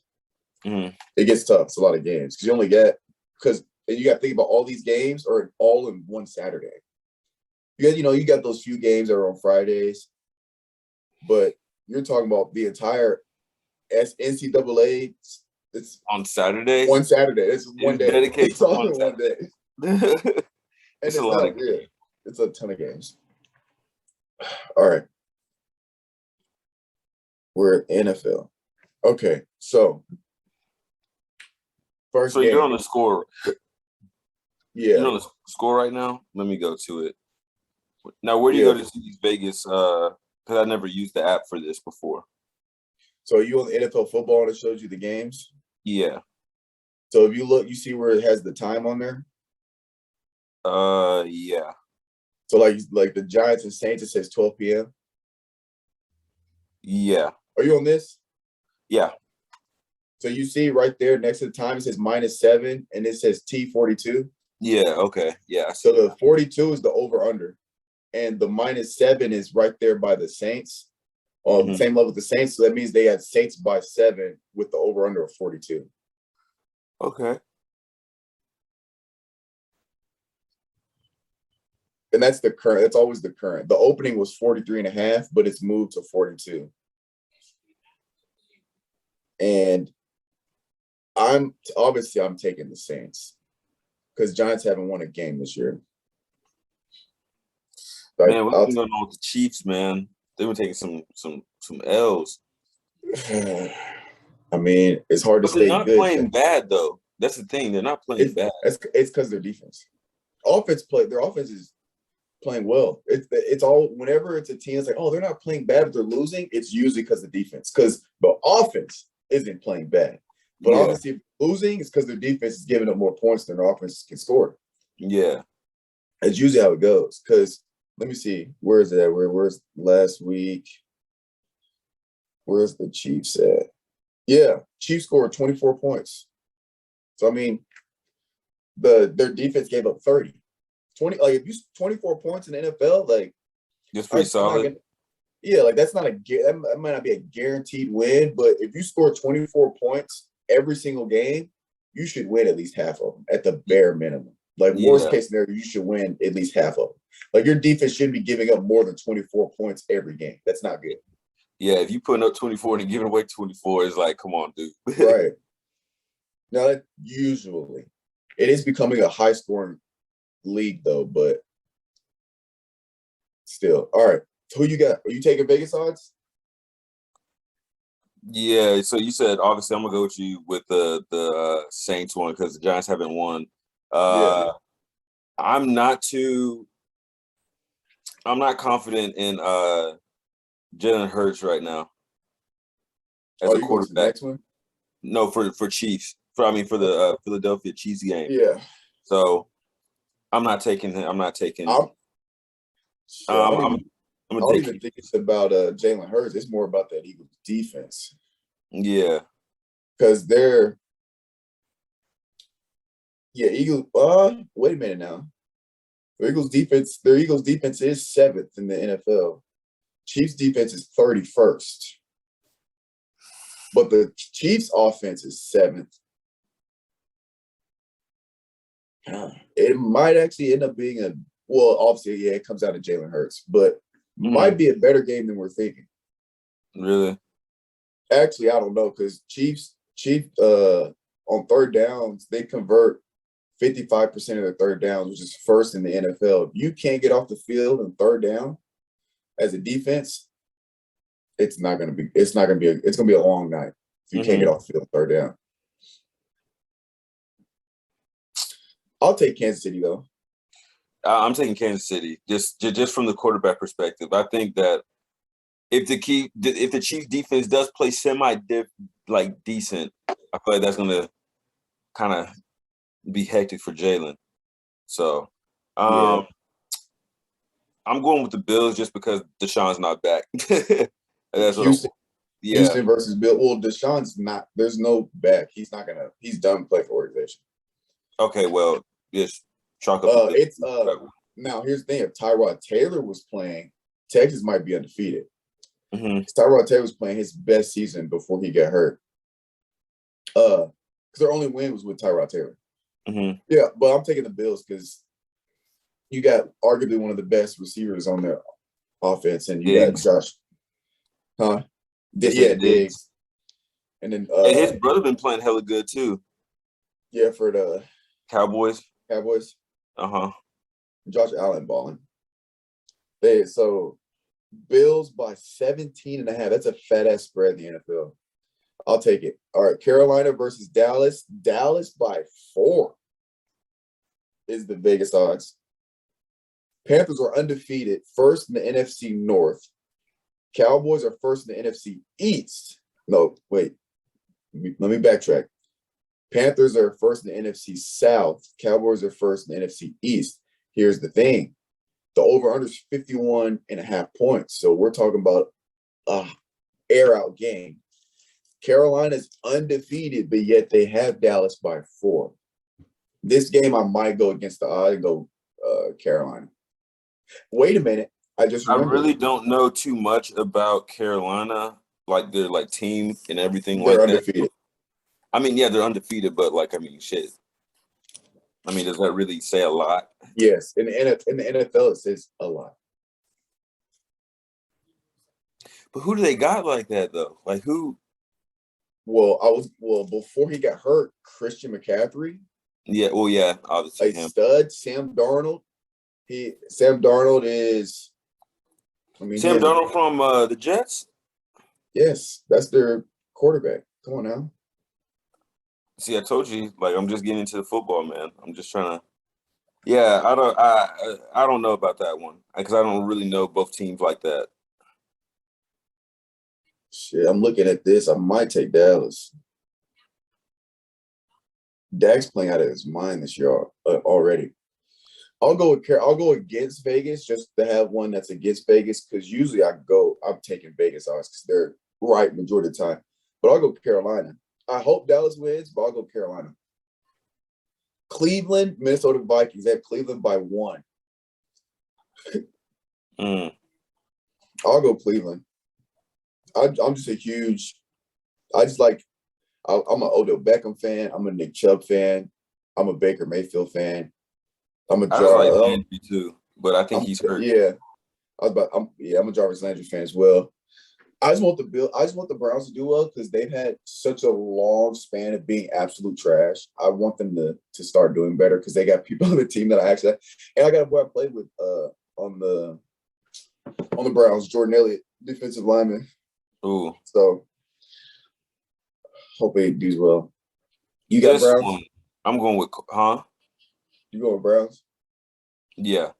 Mm-hmm. It gets tough. It's a lot of games because you only get you got to think about all these games are all in one Saturday. You got those few games that are on Fridays, but you're talking about the entire NCAA. It's on Saturday. One Saturday. It's one day. Dedicated it's all in one day. And it's a lot of games. It's a ton of games. All right. We're at NFL. Okay, so first game. You're on the score. Yeah. You're on the score right now? Let me go to it. Now, where do you go to see these Vegas? Because I never used the app for this before. So you on the NFL football and it shows you the games? Yeah. So if you look, you see where it has the time on there? Yeah. So like the Giants and Saints, it says 12 p.m. Yeah. Are you on this? Yeah. So you see right there next to the time, it says -7 and it says T42. Yeah, okay. Yeah. So the 42 is the over-under. And the -7 is right there by the Saints. On the same level with the Saints. So that means they had Saints by 7 with the over-under of 42. Okay. And that's the current. That's always the current. The opening was 43.5, but it's moved to 42. And I'm taking the Saints because Giants haven't won a game this year. Like, man, what's going on with the Chiefs, man? They've been taking some L's. I mean, it's hard to stay good. They're not playing bad though. That's the thing. They're not playing bad. It's because their defense. Their offense is playing well. It's all whenever it's a team that's like, oh, they're not playing bad, but they're losing. It's usually because of the defense. Because the offense isn't playing bad, but obviously if losing, it's because their defense is giving up more points than their offense can score. Yeah, it's usually how it goes. Because let me see, where is it at? Where's last week? Where's the Chiefs at? Yeah, Chiefs scored 24 points. So I mean, their defense gave up 30. 20, like if you 24 points in the NFL, like it's pretty solid. That's not that might not be a guaranteed win, but if you score 24 points every single game, you should win at least half of them at the bare minimum. Like worst case scenario, you should win at least half of them. Like your defense shouldn't be giving up more than 24 points every game. That's not good. Yeah, if you putting up 24 and giving away 24, it's like, come on, dude. Right. Now, usually it is becoming a high scoring league though, but still. All right. Who you got? Are you taking Vegas odds? Yeah, so you said obviously I'm gonna go with you with the Saints one because the Giants haven't won. I'm not confident in Jalen Hurts right now as a quarterback. Next one? No, for Chiefs. For the Philadelphia Chiefs game. Yeah. So I'm not taking him. I'm not taking. I'm I gonna don't take even it. think it's about Jalen Hurts. It's more about that Eagles defense Yeah. because Eagles. Wait a minute now. Their Eagles defense is seventh in the NFL. Chiefs defense is 31st, but the Chiefs offense is seventh. It might actually end up being obviously, yeah, it comes out of Jalen Hurts, but might be a better game than we're thinking. Really? Actually, I don't know because Chiefs on third downs, they convert 55% of their third downs, which is first in the NFL. If you can't get off the field in third down as a defense, it's gonna be a long night if you can't get off the field third down. I'll take Kansas City though. I'm taking Kansas City just from the quarterback perspective. I think that if the Chiefs defense does play decent, I feel like that's gonna kind of be hectic for Jalen. So, I'm going with the Bills just because Deshaun's not back. Houston versus Bill. Well, Deshaun's not. There's no back. He's not gonna. He's done playing for organization. Okay, well, just chalk up. Now here's the thing: if Tyrod Taylor was playing, Texas might be undefeated. Mm-hmm. Tyrod Taylor was playing his best season before he got hurt. Because their only win was with Tyrod Taylor. Mm-hmm. Yeah, but I'm taking the Bills because you got arguably one of the best receivers on their offense, and you got Josh. Diggs. And then his brother been playing hella good too. Yeah, for the Cowboys. Uh-huh. Josh Allen balling. So Bills by 17.5. That's a fat ass spread in the NFL. I'll take it. All right, Carolina versus Dallas. Dallas by 4 is the Vegas odds. Panthers are undefeated, first in the NFC North. Cowboys are first in the NFC East. No, wait. Let me backtrack. Panthers are first in the NFC South. Cowboys are first in the NFC East. Here's the thing. The over-under is 51.5 points. So we're talking about a air-out game. Carolina's undefeated, but yet they have Dallas by 4. This game, I might go against the odds and go Carolina. Wait a minute. I really don't know too much about Carolina, like their team and everything. They're undefeated. That. I mean, yeah, they're undefeated, but shit. I mean, does that really say a lot? Yes, in the NFL, it says a lot. But who do they got like that though? Like who? Before he got hurt, Christian McCaffrey. Yeah, obviously him. Stud, Sam Darnold. Sam Darnold is. Sam Darnold from the Jets. Yes, that's their quarterback. Come on now. See, I told you, I'm just getting into the football, man. I'm just trying to. Yeah, I don't know about that one because I don't really know both teams like that. Shit, I'm looking at this. I might take Dallas. Dak's playing out of his mind this year already. I'll go against Vegas just to have one that's against Vegas because usually I'm taking Vegas odds because they're right majority of the time. But I'll go Carolina. I hope Dallas wins, but I'll go Carolina. Cleveland, Minnesota Vikings. They have Cleveland by 1. I'll go Cleveland. I'm just a huge. I'm an Odell Beckham fan. I'm a Nick Chubb fan. I'm a Baker Mayfield fan. I'm a Landry too, but I think he's hurt. Yeah, I'm a Jarvis Landry fan as well. I just want the Browns to do well because they've had such a long span of being absolute trash. I want them to start doing better because they got people on the team that I actually and I got a boy I played with on the Browns, Jordan Elliott, defensive lineman. Ooh. So hope he does well. You got Browns? I'm going with You going with Browns? Yeah.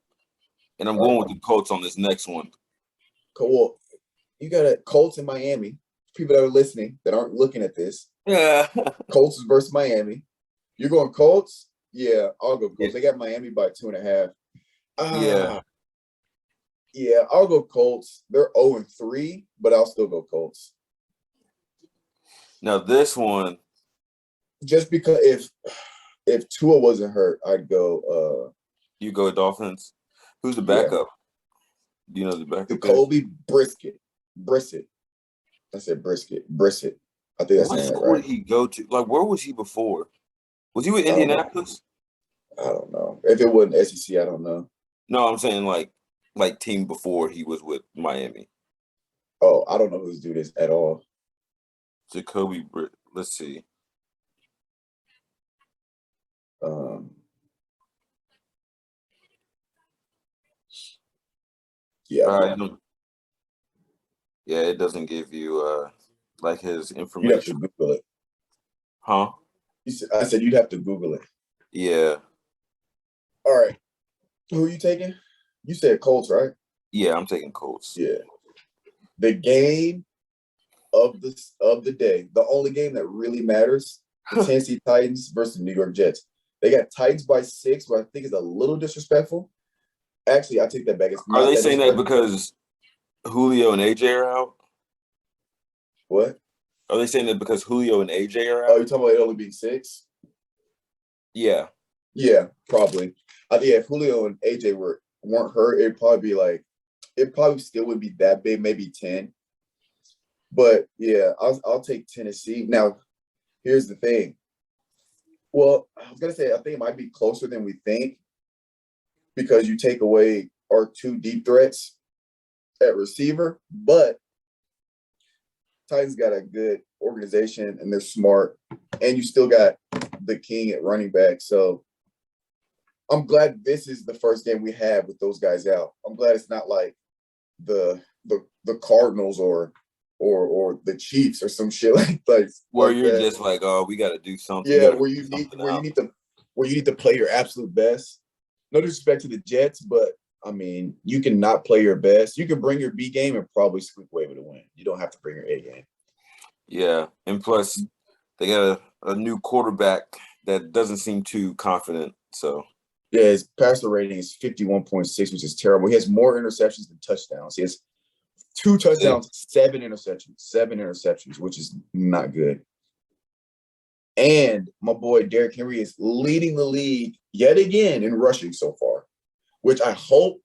And I'm going with the Colts on this next one. Cool. You got Colts in Miami. People that are listening that aren't looking at this. Yeah. Colts versus Miami. You're going Colts? Yeah, I'll go Colts. Yeah. They got Miami by 2.5. Yeah, I'll go Colts. They're 0-3, but I'll still go Colts. Now this one, just because if Tua wasn't hurt, I'd go. You go Dolphins. Who's the backup? Do you know the backup? Jacoby Brissett. I said Brissett. I think that's what saying school right. did he go to? Like, where was he before? Was he with Indianapolis? I don't know. If it wasn't SEC, I don't know. No, I'm saying like team before he was with Miami. Oh, I don't know who's doing this at all. Jacoby Britt. Let's see. Yeah. Yeah, it doesn't give you like his information. You have to Google it. Huh? I said you'd have to Google it. Yeah. All right. Who are you taking? You said Colts, right? Yeah, I'm taking Colts. Yeah. The game of the day, the only game that really matters, the Tennessee Titans versus the New York Jets. They got Titans by 6, but I think it's a little disrespectful. Actually, I take that back. Are they saying that because Julio and AJ are out? What? Are they saying that because Julio and AJ are out? Oh, you're talking about it only being 6? Yeah. Yeah, probably. If Julio and AJ weren't hurt, it probably still would be that big, maybe 10. But yeah, I'll take Tennessee. Now, here's the thing. Well, I was gonna say I think it might be closer than we think because you take away our 2 deep threats at receiver, but Titans got a good organization and they're smart, and you still got the king at running back. So I'm glad this is the first game we have with those guys out. I'm glad it's not like the Cardinals or the Chiefs or some shit like where like you're that. just like, oh, we got to do something. Yeah, where you need to play your absolute best. No disrespect to the Jets, but I mean, you can not play your best. You can bring your B game and probably squeak away with a win. You don't have to bring your A game. Yeah, and plus they got a new quarterback that doesn't seem too confident. So yeah, his passer rating is 51.6, which is terrible. He has more interceptions than touchdowns. He has 2 touchdowns, 7 interceptions, which is not good. And my boy Derrick Henry is leading the league yet again in rushing so far, which I hope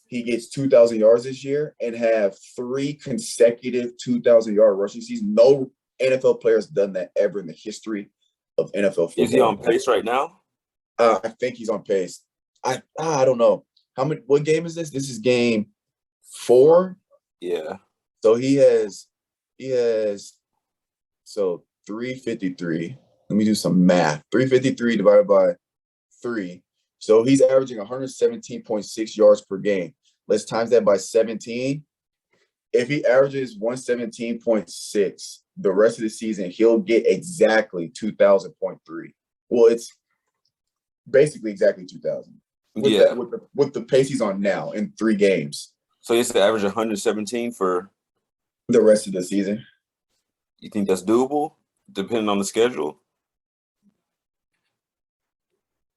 he gets 2,000 yards this year and have 3 consecutive 2,000-yard rushing seasons. No NFL player has done that ever in the history of NFL football. Is he on pace right now? I think he's on pace. I don't know. What game is this? This is game 4. Yeah. So he has 353. Let me do some math. 353 divided by 3. So he's averaging 117.6 yards per game. Let's times that by 17. If he averages 117.6 the rest of the season, he'll get exactly 2,000.3. Well, it's basically exactly 2,000. With the pace he's on now in 3 games. So he's the average 117 for the rest of the season. You think that's doable, depending on the schedule?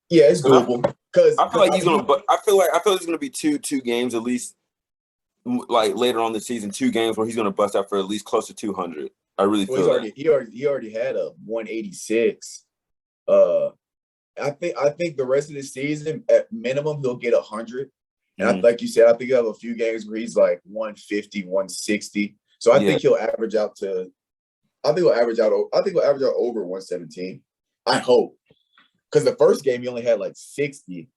Yeah, it's doable. Because I feel like he's gonna. But I feel like it's gonna be two games at least. Like later on the season, 2 games where he's gonna bust out for at least close to 200. I really feel that. He already had a 186. I think the rest of the season, at minimum, he'll get 100. And like you said, I think he'll have a few games where he's like 150, 160. So I think he'll average out to. I think he'll average out over 117. I hope, because the first game he only had like 60.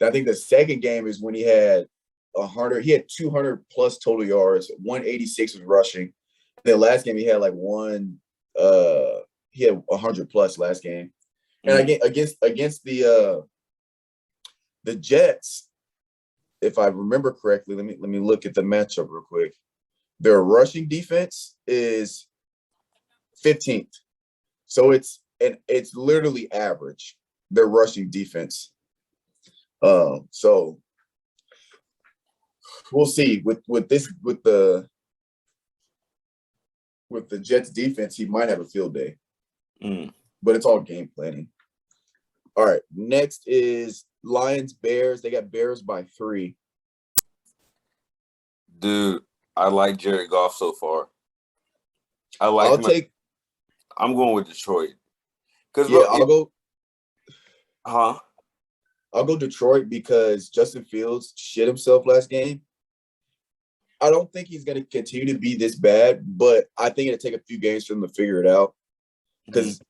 I think the second game is when he had 100. He had 200 plus total yards. 186 was rushing. The last game he had like he had 100 plus last game. And again, against the Jets, if I remember correctly, let me look at the matchup real quick. Their rushing defense is 15th, so it's literally average. Their rushing defense. So we'll see with the Jets defense, he might have a field day. But it's all game planning. All right. Next is Lions, Bears. They got Bears by 3. Dude, I like Jared Goff so far. I like I'll him. take. I'm going with Detroit. Yeah, I'll go. Huh? I'll go Detroit because Justin Fields shit himself last game. I don't think he's going to continue to be this bad, but I think it'll take a few games for him to figure it out because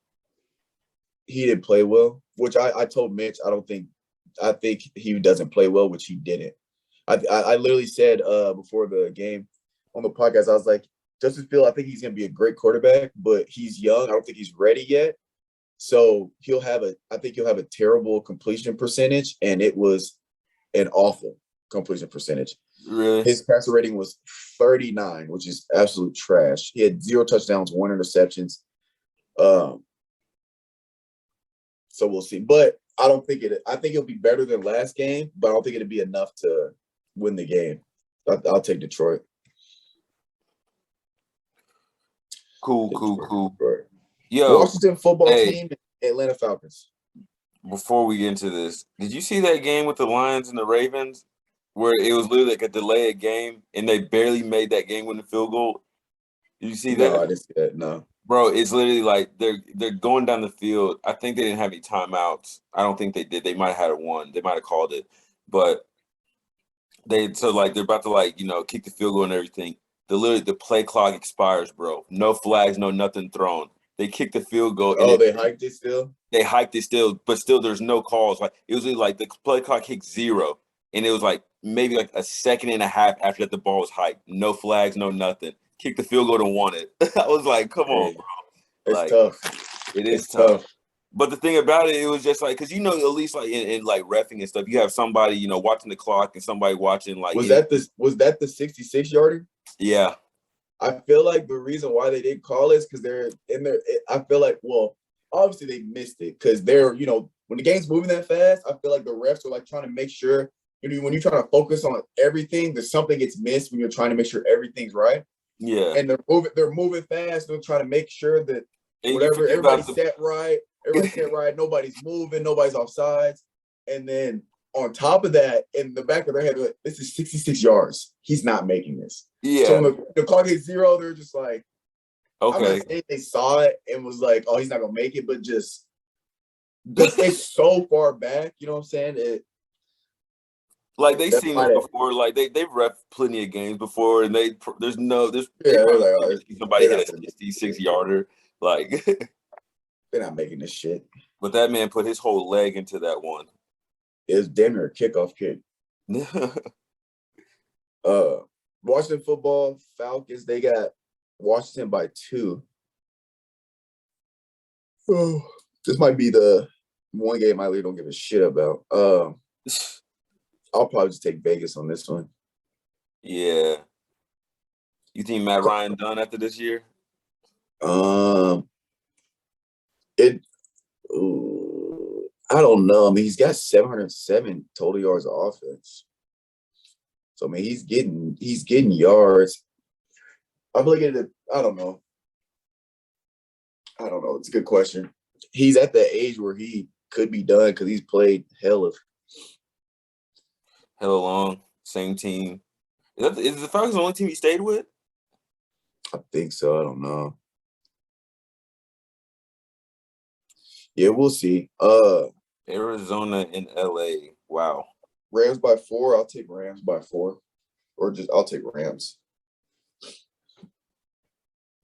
he didn't play well. Which I told Mitch, I think he doesn't play well, which he didn't. I literally said before the game on the podcast, I was like, Justin Fields, I think he's going to be a great quarterback, but he's young. I don't think he's ready yet. So I think he'll have a terrible completion percentage, and it was an awful completion percentage. Really? His passer rating was 39, which is absolute trash. He had 0 touchdowns, 1 interceptions. So we'll see. But I think it'll be better than last game, but I don't think it'll be enough to win the game. I'll take Detroit. Cool. Yo, Washington football team, Atlanta Falcons. Before we get into this, did you see that game with the Lions and the Ravens where it was literally like a delayed game and they barely made that game-winning field goal? Did you see that? No, I didn't see that. No. Bro, it's literally like they're going down the field. I think they didn't have any timeouts. I don't think they did. They might have had one. They might have called it. But they're about to kick the field goal and everything. The play clock expires, bro. No flags, no nothing thrown. They kicked the field goal. They hiked it still? They hiked it still, but still there's no calls. Like it was like the play clock hit 0. And it was like maybe like a second and a half after that the ball was hiked. No flags, no nothing. Kick the field goal to won it. I was like, come on, bro. It's tough. It is tough. But the thing about it was just like, because at least like in like reffing and stuff, you have somebody, watching the clock and somebody watching like. Was that the 66-yarder? Yeah. I feel like the reason why they didn't call it is because they're in there. I feel like, well, obviously they missed it because they're, when the game's moving that fast, I feel like the refs are like trying to make sure, when you're trying to focus on everything, there's something gets missed when you're trying to make sure everything's right. Yeah. And they're moving fast. They're trying to make sure that whatever everybody's set right, nobody's moving, nobody's offsides. And then on top of that, in the back of their head, like, this is 66 yards. He's not making this. Yeah. So when the clock hit 0, they're just like, okay. I'm not saying they saw it and was like, oh, he's not gonna make it, but just it's so far back. You know what I'm saying? Like they've seen it before. Like they've ref plenty of games before, and there's somebody hit a 66-yarder. Like they're not making this shit. But that man put his whole leg into that one. It was damn near a kickoff kick. Washington football Falcons. They got Washington by 2. Oh, this might be the one game I really don't give a shit about. I'll probably just take Vegas on this one. Yeah. You think Matt Ryan done after this year? I don't know. I mean, he's got 707 total yards of offense. So I mean, he's getting yards. I'm looking at it. I don't know. It's a good question. He's at the age where he could be done because he's played hella long. Same team. Is the Falcons the only team he stayed with? I think so. I don't know. Yeah, we'll see. Arizona and LA. Wow. Rams by 4. I'll take Rams by 4. I'll take Rams.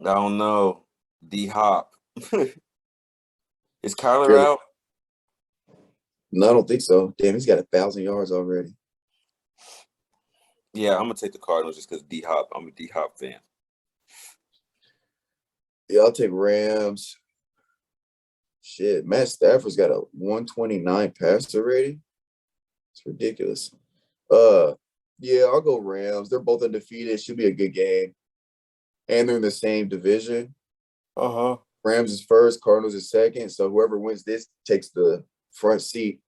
I don't know. D-Hop. Is Kyler out? No, I don't think so. Damn, he's got 1,000 yards already. Yeah, I'm gonna take the Cardinals just because D-Hop. I'm a D-Hop fan. Yeah, I'll take Rams. Shit, Matt Stafford's got a 129 passer rating. It's ridiculous. Yeah, I'll go Rams. They're both undefeated. Should be a good game. And they're in the same division. Rams is first, Cardinals is second. So whoever wins this takes the front seat.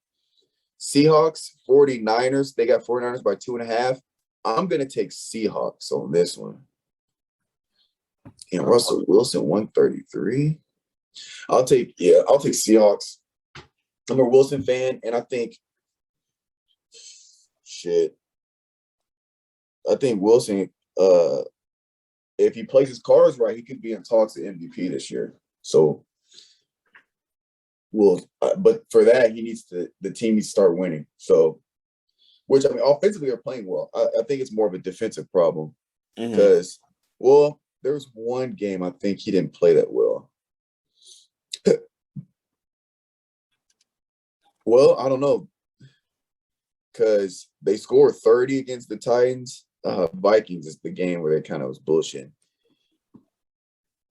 Seahawks, 49ers. They got 49ers by 2.5. I'm going to take Seahawks on this one. And Russell Wilson, 133. I'll take Seahawks. I'm a Wilson fan, and I think shit. I think Wilson, if he plays his cards right, he could be in talks to MVP this year. So, but for that, the team needs to start winning. So, which I mean, offensively, they're playing well. I think it's more of a defensive problem because, well, there was one game I think he didn't play that well. Well, I don't know because they scored 30 against the Titans. Vikings is the game where they kind of was bullshitting.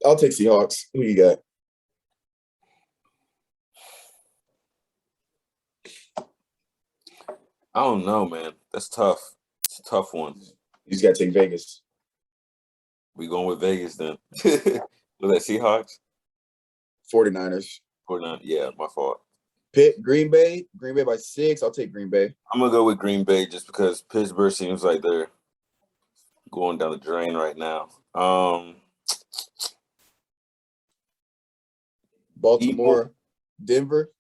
I'll take Seahawks. Who you got? I don't know, man. That's tough. It's a tough one. You just got to take Vegas. We going with Vegas then. Was that Seahawks? 49ers. 49. Yeah, my fault. Pitt, Green Bay by 6. I'll take Green Bay. I'm going to go with Green Bay just because Pittsburgh seems like they're going down the drain right now. Baltimore, Denver.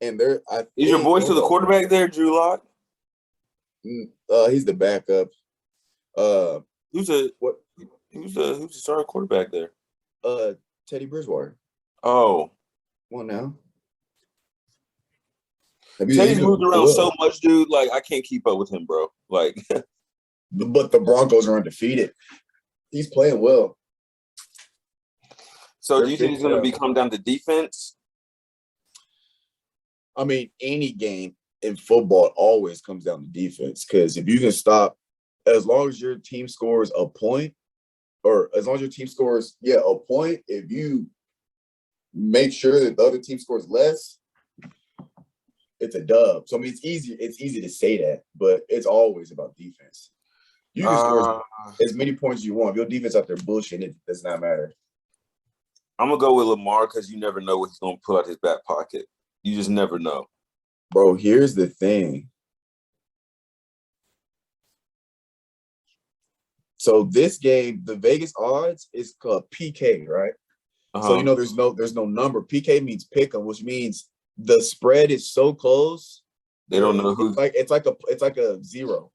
And is your boy still the quarterback there, Drew Lock? He's the backup. Who's the starting quarterback there? Teddy Bridgewater. Oh. Well, now. Teddy's moved around so much, dude. Like, I can't keep up with him, bro. Like, but the Broncos are undefeated. He's playing well. So, do you think he's going to come down to defense? I mean, any game in football always comes down to defense because if you can stop, as long as your team scores a point, or as long as your team scores, a point, if you make sure that the other team scores less, it's a dub. So, I mean, it's easy to say that, but it's always about defense. You can score as many points as you want. If your defense out there bullshit, it does not matter. I'm going to go with Lamar because you never know what he's going to pull out his back pocket. You just never know. Bro, here's the thing. So this game, the Vegas odds is called PK, right? So there's no number. PK means pick 'em, which means the spread is so close. They don't know who. It's like a 0.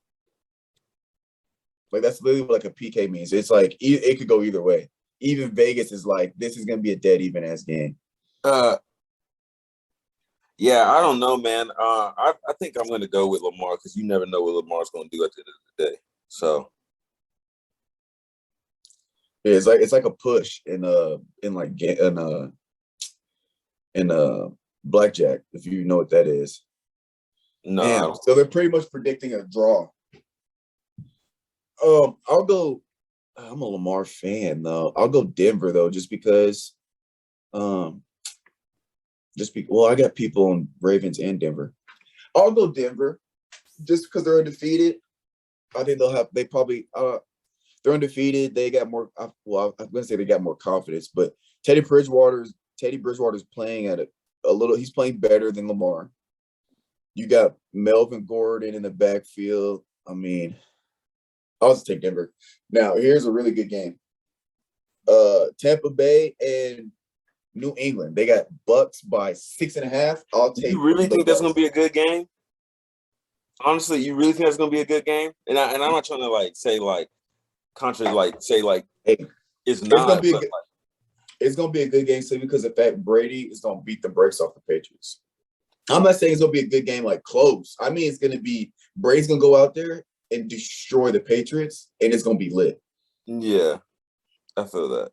Like that's literally what like a PK means. It's like it could go either way. Even Vegas is like, this is gonna be a dead even ass game. Yeah, I don't know, man. I think I'm gonna go with Lamar because you never know what Lamar's gonna do at the end of the day. So yeah, it's like a push in blackjack, if you know what that is. No. So they're pretty much predicting a draw. I'll go. I'm a Lamar fan though. I'll go Denver though, just because. I got people on Ravens and Denver. I'll go Denver, just because they're undefeated. I think they're undefeated. They got more. I'm gonna say they got more confidence, but Teddy Bridgewater's playing at a little. He's playing better than Lamar. You got Melvin Gordon in the backfield. I mean, I'll just take Denver. Now, here's a really good game. Tampa Bay and New England. They got Bucks by 6.5. I'll take. You really think that's gonna be a good game? Honestly, you really think that's gonna be a good game? And I'm not trying to say hey, it's not. It's gonna be a good game simply because of the fact Brady is gonna beat the brakes off the Patriots. I'm not saying it's gonna be a good game like close. I mean, it's gonna be Brady's gonna go out there and destroy the Patriots, and it's gonna be lit. Yeah, I feel that.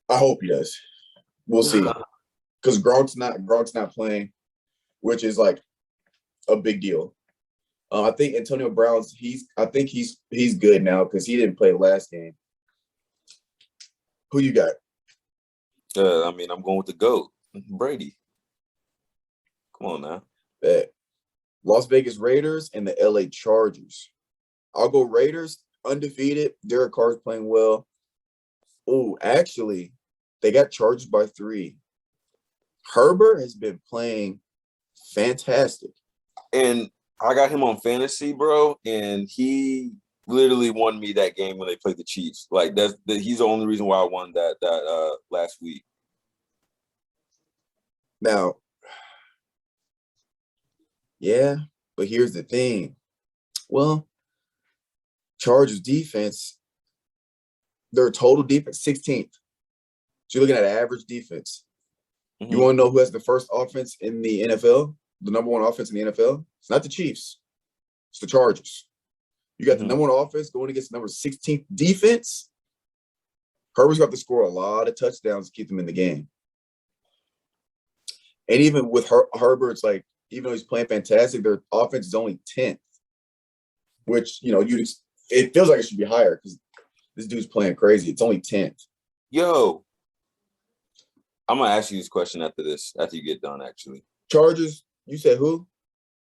I hope he does. We'll see. Because Gronk's not playing, which is like a big deal. I think Antonio Brown's he's good now because he didn't play last game. Who you got? I mean, I'm going with the GOAT, Brady. Come on now. Las Vegas Raiders and the LA Chargers. I'll go Raiders, undefeated. Derek Carr's playing well. Oh, actually, they got charged by 3. Herbert has been playing fantastic. And I got him on fantasy, bro, and he literally won me that game when they played the Chiefs. Like he's the only reason why I won that last week. Now, yeah, but here's the thing. Well, Chargers defense, their total defense, 16th. So you're looking at average defense. Mm-hmm. You want to know who has the first offense in the NFL? The number one offense in the NFL? It's not the Chiefs. It's the Chargers. You got the number one offense going against the number 16th defense. Herbert's got to score a lot of touchdowns to keep them in the game. And even with Herbert's, like, even though he's playing fantastic, their offense is only 10th, which, you know, it feels like it should be higher because this dude's playing crazy. It's only 10th. Yo, I'm going to ask you this question after you get done, actually. Chargers, you said who?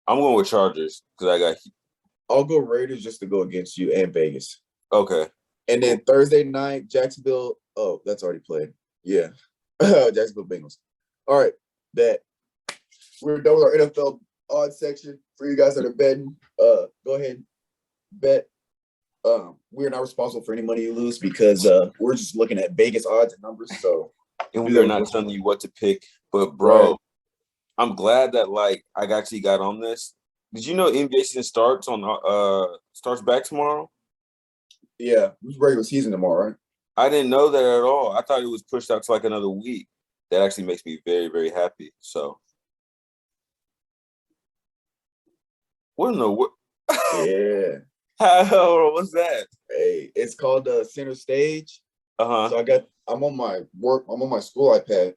I'm going with Chargers because I'll go Raiders just to go against you and Vegas. Okay. And then Thursday night, Jacksonville. Oh, that's already played. Yeah. Jacksonville Bengals. All right. We're done with our NFL odds section. For you guys that are betting, go ahead and bet. We're not responsible for any money you lose because we're just looking at Vegas odds and numbers. So and we are not telling you what to pick. But bro, right. I'm glad that I actually got on this. Did you know NBA season starts back tomorrow? Yeah, it's regular season tomorrow, right? I didn't know that at all. I thought it was pushed out to another week. That actually makes me very, very happy. So, what in the what? Yeah. What's that? Hey, it's called Center Stage. So I'm on my school iPad.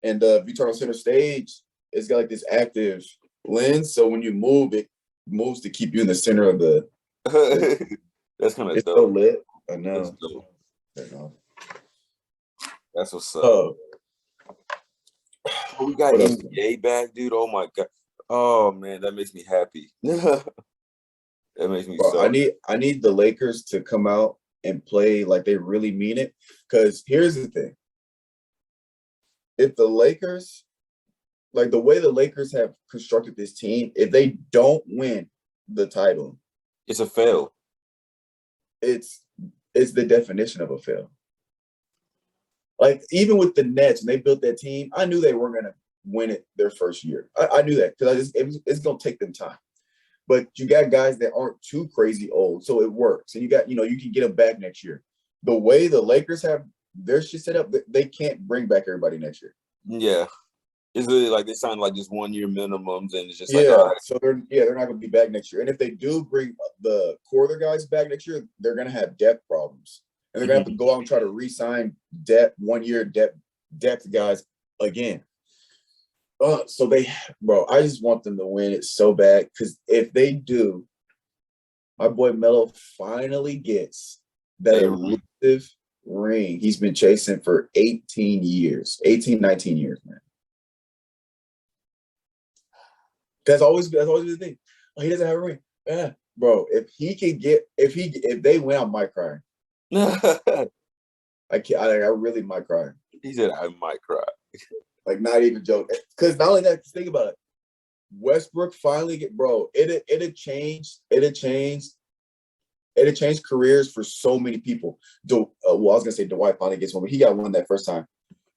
And if you turn on Center Stage, it's got this active lens. So when you move, it moves to keep you in the center of the. That's kind of dope. It's so lit. I know. That's what's up. We got NBA back, dude. Oh my god. Oh man, that makes me happy. That makes me so. I need the Lakers to come out and play like they really mean it. Because here's the thing. If the Lakers, like the way the Lakers have constructed this team, if they don't win the title, it's a fail. It's the definition of a fail. Like, even with the Nets, when they built that team, I knew they weren't going to win it their first year. I knew that because it's going to take them time. But you got guys that aren't too crazy old, so it works. And you got, you can get them back next year. The way the Lakers have their shit set up, they can't bring back everybody next year. Yeah. It's really like they signed just 1 year minimums, and it's just all right. So they're not going to be back next year. And if they do bring the core of their guys back next year, they're going to have depth problems. And they're going to have to go out and try to re-sign 1 year depth guys again. So I just want them to win it so bad because if they do, my boy Melo finally gets that elusive ring he's been chasing for 19 years, man. That's always been the thing. Oh, he doesn't have a ring. Yeah, bro. If they win, I might cry. I really might cry. He said I might cry. Like, not even joke. Because not only that, think about it. Westbrook finally it'd change careers for so many people. I was gonna say Dwight finally gets one, but he got one that first time.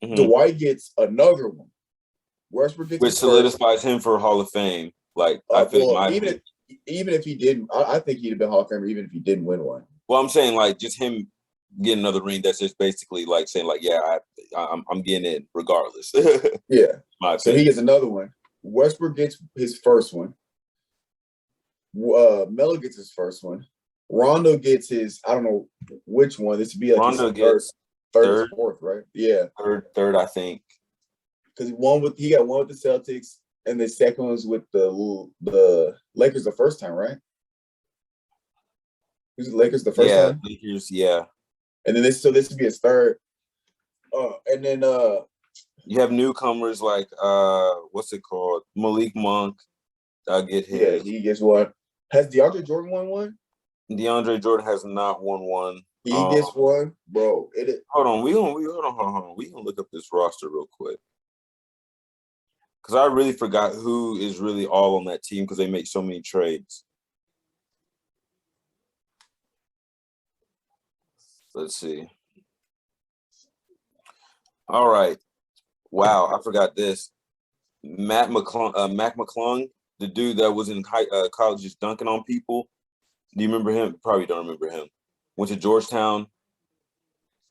Dwight gets another one. Westbrook gets which solidifies him for Hall of Fame. I feel even if he didn't, I think he'd have been Hall of Famer even if he didn't win one. Well, I'm saying just him getting another ring. That's just basically saying yeah, I'm getting it regardless. Yeah. So he gets another one. Westbrook gets his first one. Melo gets his first one. Rondo gets his, I don't know which one. This would be Rondo gets third or fourth, right? Yeah. Third, I think. Because he got one with the Celtics, and the second one's with the Lakers the first time, right? Was the Lakers the first time? Yeah, Lakers, yeah. And then this would be his third. And then you have newcomers like what's it called? Malik Monk. I'll get his. Yeah, he gets one. Has DeAndre Jordan won one? DeAndre Jordan has not won one. He gets one, bro. Hold on, we gonna look up this roster real quick. Because I really forgot who is really all on that team because they make so many trades. Let's see. All right. Wow, I forgot this. Mac McClung, the dude that was in college just dunking on people. Do you remember him? Probably don't remember him. Went to Georgetown.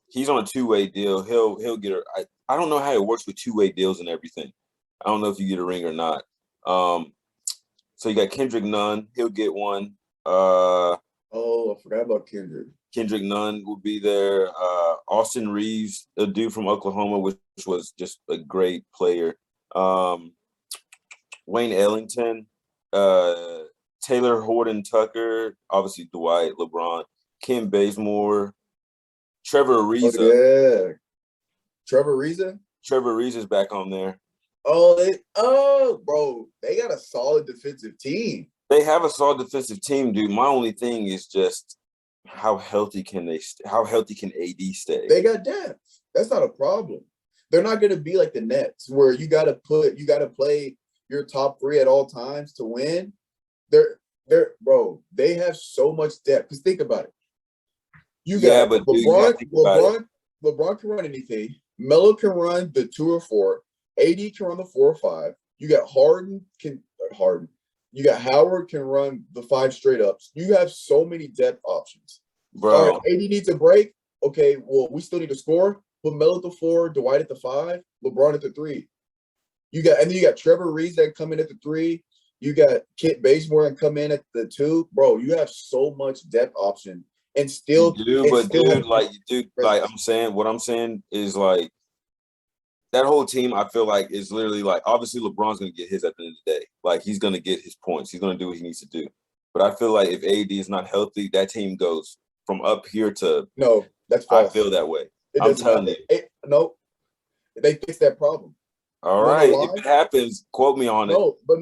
He's on a two-way deal. He'll get I don't know how it works with two-way deals and everything. I don't know if you get a ring or not. So you got Kendrick Nunn. He'll get one. Oh, I forgot about Kendrick. Kendrick Nunn will be there. Austin Reeves, a dude from Oklahoma, which was just a great player. Wayne Ellington, Taylor Horton Tucker, obviously Dwight, LeBron, Kim Bazemore, Trevor Ariza. Oh, yeah. Trevor Ariza? Trevor Ariza's back on there. Bro, they got a solid defensive team. They have a solid defensive team, dude. My only thing is just how healthy can AD stay? They got depth. That's not a problem. They're not going to be like the Nets, where you got to play your top three at all times to win. They have so much depth. Because think about it. You got LeBron can run anything. Melo can run the 2 or 4. AD can run the 4 or 5. You got Harden. You got Howard can run the 5 straight ups. You have so many depth options. Bro. All right, AD needs a break. Okay, well, we still need to score. Put Melo at the 4, Dwight at the 5, LeBron at the 3. Then you got Trevor Reeves that come in at the 3. You got Kent Bazemore and come in at the 2. Bro, you have so much depth option and still. I'm saying, what I'm saying is like that whole team. I feel like is literally like obviously LeBron's gonna get his at the end of the day. Like he's gonna get his points. He's gonna do what he needs to do. But I feel like if AD is not healthy, that team goes from up here to no. That's false. I feel that way. I'm telling you. No, they fixed that problem. All right. If it happens, quote me on it. But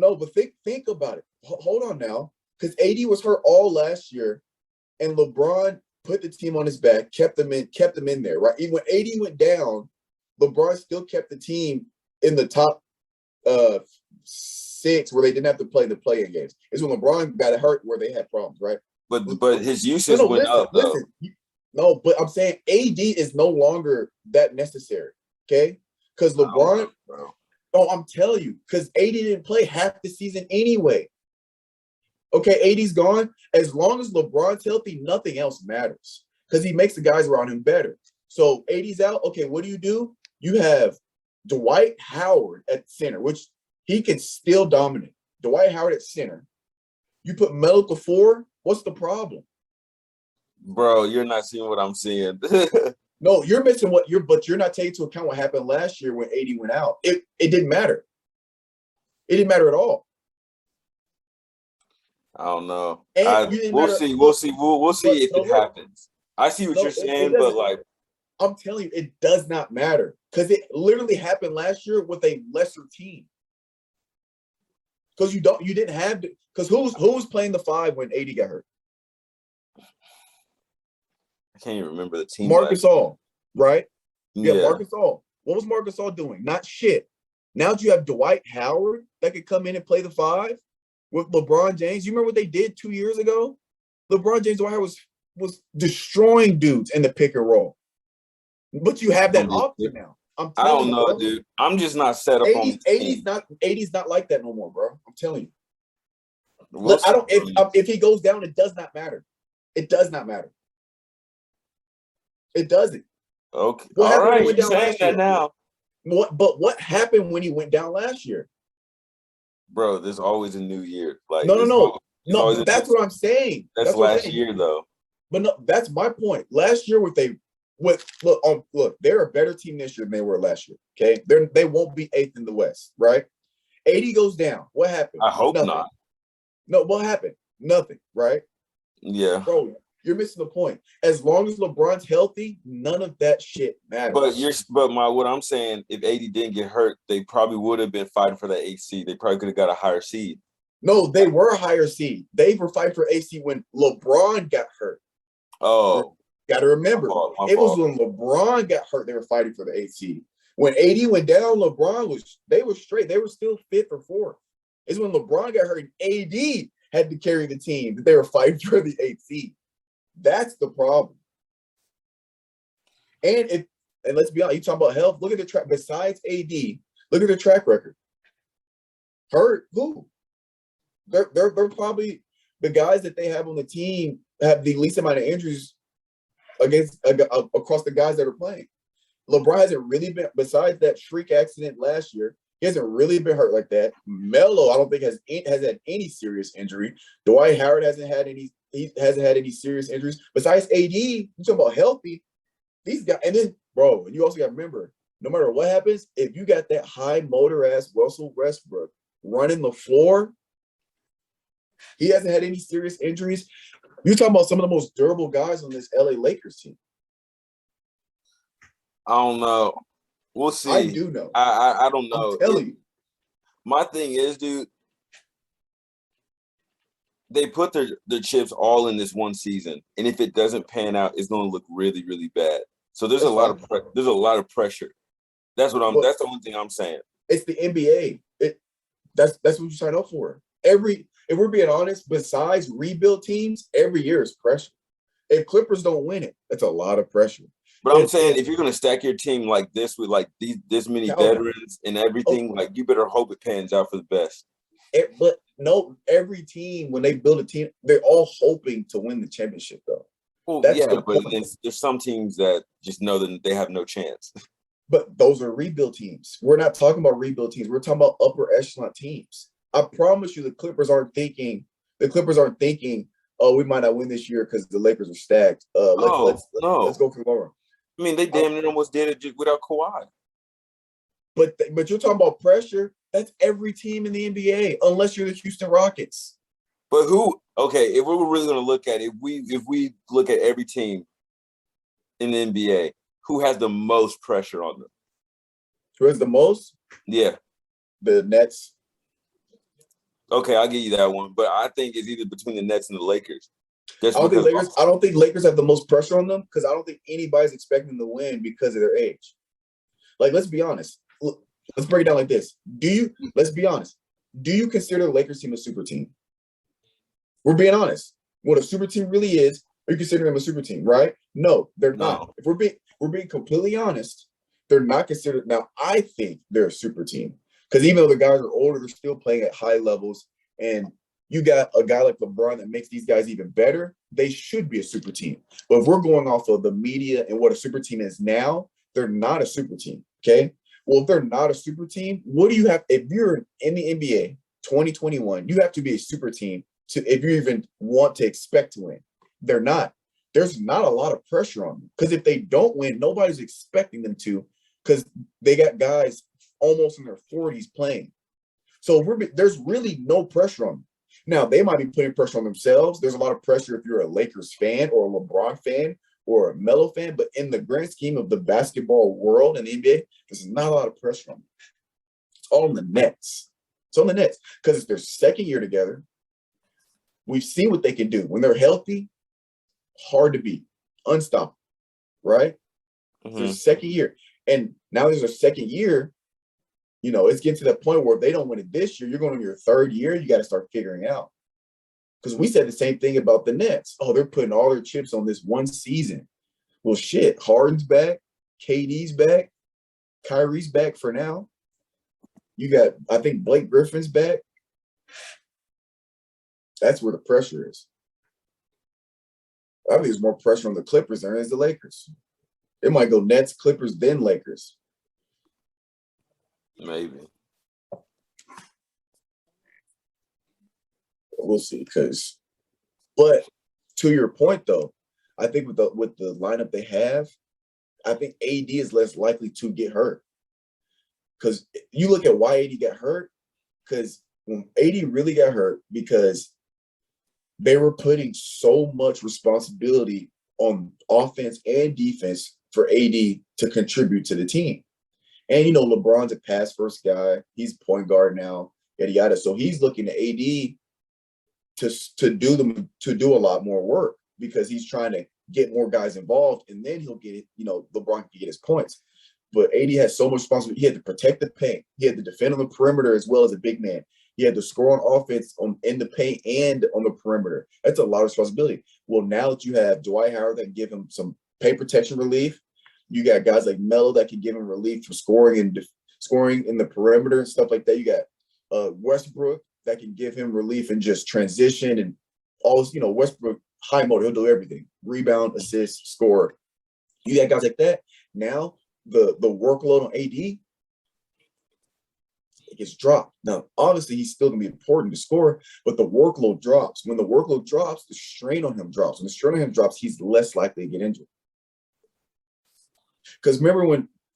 think about it. Hold on now. Because AD was hurt all last year, and LeBron put the team on his back, kept them in there, right? Even when AD went down, LeBron still kept the team in the top 6 where they didn't have to play the play-in games. It's when LeBron got hurt where they had problems, right? But his usage went up, though. Listen. No, but I'm saying AD is no longer that necessary, okay? Because LeBron, I'm telling you, because AD didn't play half the season anyway. Okay, AD's gone. As long as LeBron's healthy, nothing else matters because he makes the guys around him better. So AD's out. Okay, what do? You have Dwight Howard at center, which he can still dominate. Dwight Howard at center. You put Melo at the 4. What's the problem? Bro, you're not seeing what I'm seeing. No, you're missing but you're not taking into account what happened last year when AD went out. It didn't matter. It didn't matter at all. I don't know. We'll see. We'll see if it happens. I see what you're saying, but like I'm telling you, it does not matter because it literally happened last year with a lesser team. Because you didn't have to. Because who was playing the 5 when AD got hurt? I can't even remember the team. Marc Gasol, right? Yeah, Marc Gasol. What was Marc Gasol doing? Not shit. Now that you have Dwight Howard that could come in and play the 5 with LeBron James. You remember what they did 2 years ago? LeBron James, Dwight Howard was destroying dudes in the pick and roll. But you have that option now. I don't know, bro. Dude. I'm just not set up on 80's not like that no more, bro. I'm telling you. Look, if he goes down, it does not matter. It does not matter. It doesn't. Okay. All right. You're saying that now. But what happened when he went down last year? Bro, there's always a new year. Like no. That's what I'm saying. That's last year, though. But no, that's my point. Last year, look, they're a better team this year than they were last year. Okay, they won't be 8th in the West, right? AD goes down. What happened? I hope not. No, what happened? Nothing, right? Yeah, bro. You're missing the point. As long as LeBron's healthy, none of that shit matters. What I'm saying, if AD didn't get hurt, they probably would have been fighting for that 8th seed. They probably could have got a higher seed. No, they were a higher seed. They were fighting for AC when LeBron got hurt. Oh, got to remember, it was when LeBron got hurt. They were fighting for the 8th seed. When AD went down, they were straight. They were still 5th or 4th. It's when LeBron got hurt and AD had to carry the team that they were fighting for the 8th seed. That's the problem. And And let's be honest, you talking about health. Look at the track. Besides AD, look at their track record. Hurt who? They're probably the guys that they have on the team have the least amount of injuries against across the guys that are playing. LeBron hasn't really been, besides that freak accident last year, he hasn't really been hurt like that. Melo, I don't think has had any serious injury. Dwight Howard hasn't had any serious injuries. Besides AD, you talking about healthy. These guys, and then, bro, you also got to remember, no matter what happens, if you got that high motor ass Russell Westbrook running the floor, he hasn't had any serious injuries. You're talking about some of the most durable guys on this LA Lakers team. I don't know. We'll see. I do know. I don't know. I'm telling you. My thing is, dude, they put their chips all in this one season, and if it doesn't pan out, it's going to look really, really bad. So there's a lot of pressure. That's the only thing I'm saying. It's the NBA. That's what you sign up for. If we're being honest, besides rebuild teams, every year is pressure. If Clippers don't win it, that's a lot of pressure. But I'm saying, if you're going to stack your team like this with like this many veterans and everything, like you better hope it pans out for the best. But no, every team, when they build a team, they're all hoping to win the championship, though. Well, but there's some teams that just know that they have no chance. But those are rebuild teams. We're not talking about rebuild teams. We're talking about upper echelon teams. I promise you, the Clippers aren't thinking, oh, we might not win this year because the Lakers are stacked. Let's go for Laura. I mean, they damn near almost did it just without Kawhi. But you're talking about pressure. That's every team in the NBA, unless you're the Houston Rockets. But who? Okay, if we were really going to look at it, if we look at every team in the NBA, who has the most pressure on them? Who has the most? Yeah, the Nets. Okay, I'll give you that one. But I think it's either between the Nets and the Lakers. I don't think Lakers have the most pressure on them because I don't think anybody's expecting them to win because of their age. Like, let's be honest. Look, let's break it down like this. Let's be honest. Do you consider the Lakers team a super team? We're being honest. What a super team really is, are you considering them a super team, right? No, they're not. If we're being completely honest, they're not considered. Now, I think they're a super team because even though the guys are older, they're still playing at high levels. And you got a guy like LeBron that makes these guys even better. They should be a super team. But if we're going off of the media and what a super team is now, they're not a super team. Okay. Well, if they're not a super team, what do you have? If you're in the NBA 2021, you have to be a super team if you even want to expect to win. They're not. There's not a lot of pressure on them because if they don't win, nobody's expecting them to because they got guys almost in their 40s playing. So there's really no pressure on them. Now, they might be putting pressure on themselves. There's a lot of pressure if you're a Lakers fan or a LeBron fan or a Melo fan, but in the grand scheme of the basketball world and the NBA, there's not a lot of pressure on them. It's all on the Nets. It's on the Nets because it's their second year together. We've seen what they can do. When they're healthy, hard to beat, unstoppable, right? Mm-hmm. It's their second year. And now there's a second year. You know, it's getting to that point where if they don't win it this year, you're going on your third year, you got to start figuring out. Because we said the same thing about the Nets. Oh, they're putting all their chips on this one season. Well, shit, Harden's back, KD's back, Kyrie's back for now. You got, I think Blake Griffin's back. That's where the pressure is. I think there's more pressure on the Clippers than there is the Lakers. It might go Nets, Clippers, then Lakers. Maybe. We'll see. But to your point, though, I think with the lineup they have, I think AD is less likely to get hurt. Because you look at why AD got hurt, because when AD really got hurt, because they were putting so much responsibility on offense and defense for AD to contribute to the team. And, you know, LeBron's a pass-first guy. He's point guard now, yada, yada. So he's looking at AD to do a lot more work because he's trying to get more guys involved, and then he'll get it, you know, LeBron can get his points. But AD has so much responsibility. He had to protect the paint. He had to defend on the perimeter as well as a big man. He had to score on offense in the paint and on the perimeter. That's a lot of responsibility. Well, now that you have Dwight Howard that can give him some paint protection relief, You got guys like Melo that can give him relief from scoring and scoring in the perimeter and stuff like that. You got Westbrook that can give him relief and just transition and all. Westbrook high motor, he'll do everything: rebound, assist, score. You got guys like that. Now the workload on AD, it gets dropped. Now, obviously, he's still going to be important to score, but the workload drops. When the workload drops, the strain on him drops. When the strain on him drops, he's less likely to get injured. Because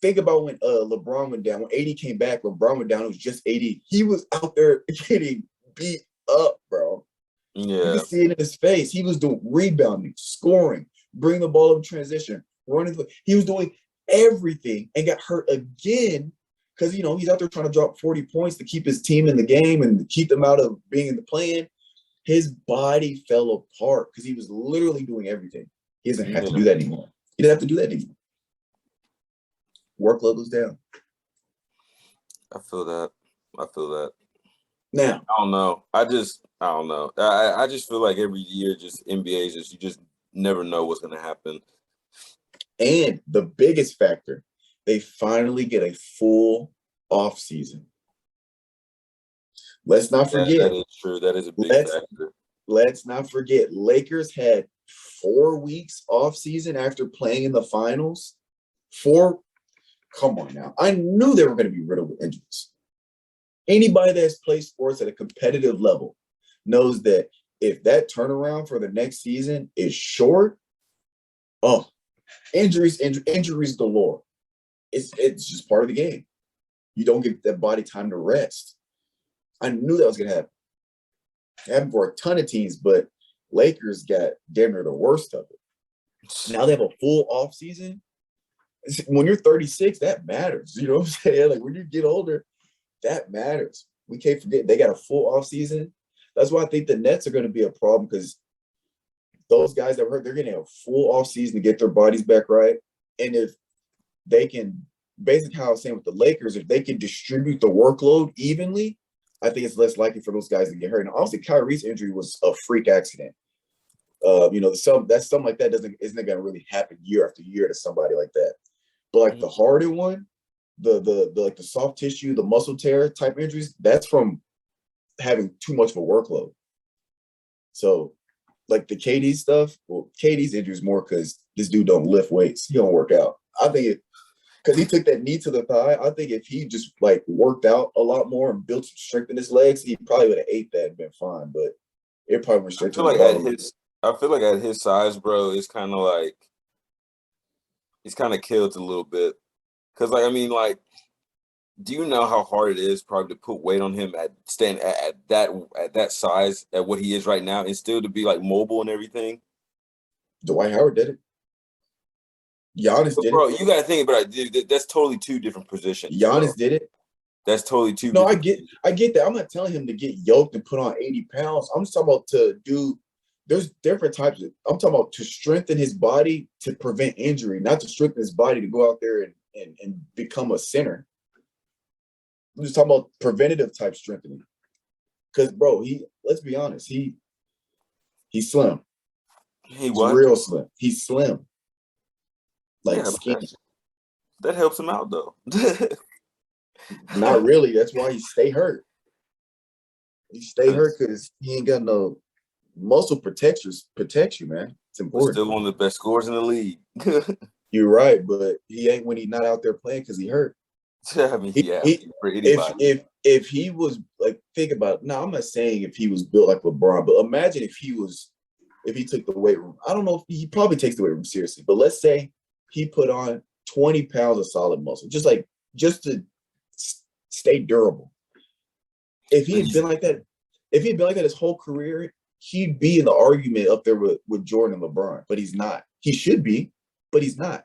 think about when LeBron went down. When AD came back, LeBron went down, it was just AD. He was out there getting beat up, bro. Yeah. You can see it in his face. He was doing rebounding, scoring, bring the ball up in transition, running. He was doing everything and got hurt again because, he's out there trying to drop 40 points to keep his team in the game and keep them out of being in the play-in. His body fell apart because he was literally doing everything. He doesn't have to do that anymore. He doesn't have to do that anymore. Workload goes down. I feel that. Now, I don't know. I don't know. I just feel like every year, just NBA is just, you just never know what's going to happen. And the biggest factor, they finally get a full off season. Let's not forget. That is true. That is a big factor. Let's not forget. Lakers had 4 weeks off season after playing in the finals. Come on now. I knew they were going to be riddled with injuries. Anybody that's played sports at a competitive level knows that if that turnaround for the next season is short, injuries galore. It's just part of the game. You don't give that body time to rest. I knew that was going to happen. It happened for a ton of teams, but Lakers got damn near the worst of it. Now they have a full off season. When you're 36, that matters. You know what I'm saying? Like when you get older, that matters. We can't forget they got a full off season. That's why I think the Nets are going to be a problem because those guys that were hurt, they're going to have a full off season to get their bodies back right. And if they can, basically how I was saying with the Lakers, if they can distribute the workload evenly, I think it's less likely for those guys to get hurt. And obviously, Kyrie's injury was a freak accident. Something like that isn't going to really happen year after year to somebody like that. But like the harder one, the soft tissue, the muscle tear type injuries, that's from having too much of a workload. So like the KD stuff, well, KD's injury is more because this dude don't lift weights. He don't work out. I think because he took that knee to the thigh, I think if he just like worked out a lot more and built some strength in his legs, he probably would have ate that and been fine. But it probably went straight to the bottom. I feel like at his size, bro, it's kind of like he's kind of killed a little bit. Because, do you know how hard it is probably to put weight on him at that size, at what he is right now, and still to be like mobile and everything? Dwight Howard did it. Giannis did it. Bro, you got to think about it. That's totally two different positions. Giannis did it. That's totally two. No, I get that. I'm not telling him to get yoked and put on 80 pounds. I'm just talking about there's different types of, I'm talking about to strengthen his body to prevent injury, not to strengthen his body to go out there and become a center. I'm just talking about preventative type strengthening. Because, bro, let's be honest, he's slim. He's real slim. He's slim. Like skinny. That helps him out though. Not really. That's why he stay hurt. He stay hurt because he ain't got no muscle protects you, man. It's important. Still one of the best scorers in the league. You're right, but he ain't when he's not out there playing because he hurt. I mean, if he was like, think about it. Now, I'm not saying if he was built like LeBron, but imagine if he took the weight room. I don't know if he probably takes the weight room seriously, but let's say he put on 20 pounds of solid muscle, just to stay durable. If he had been like that his whole career, he'd be in the argument up there with Jordan and LeBron, but he's not. He should be, but he's not.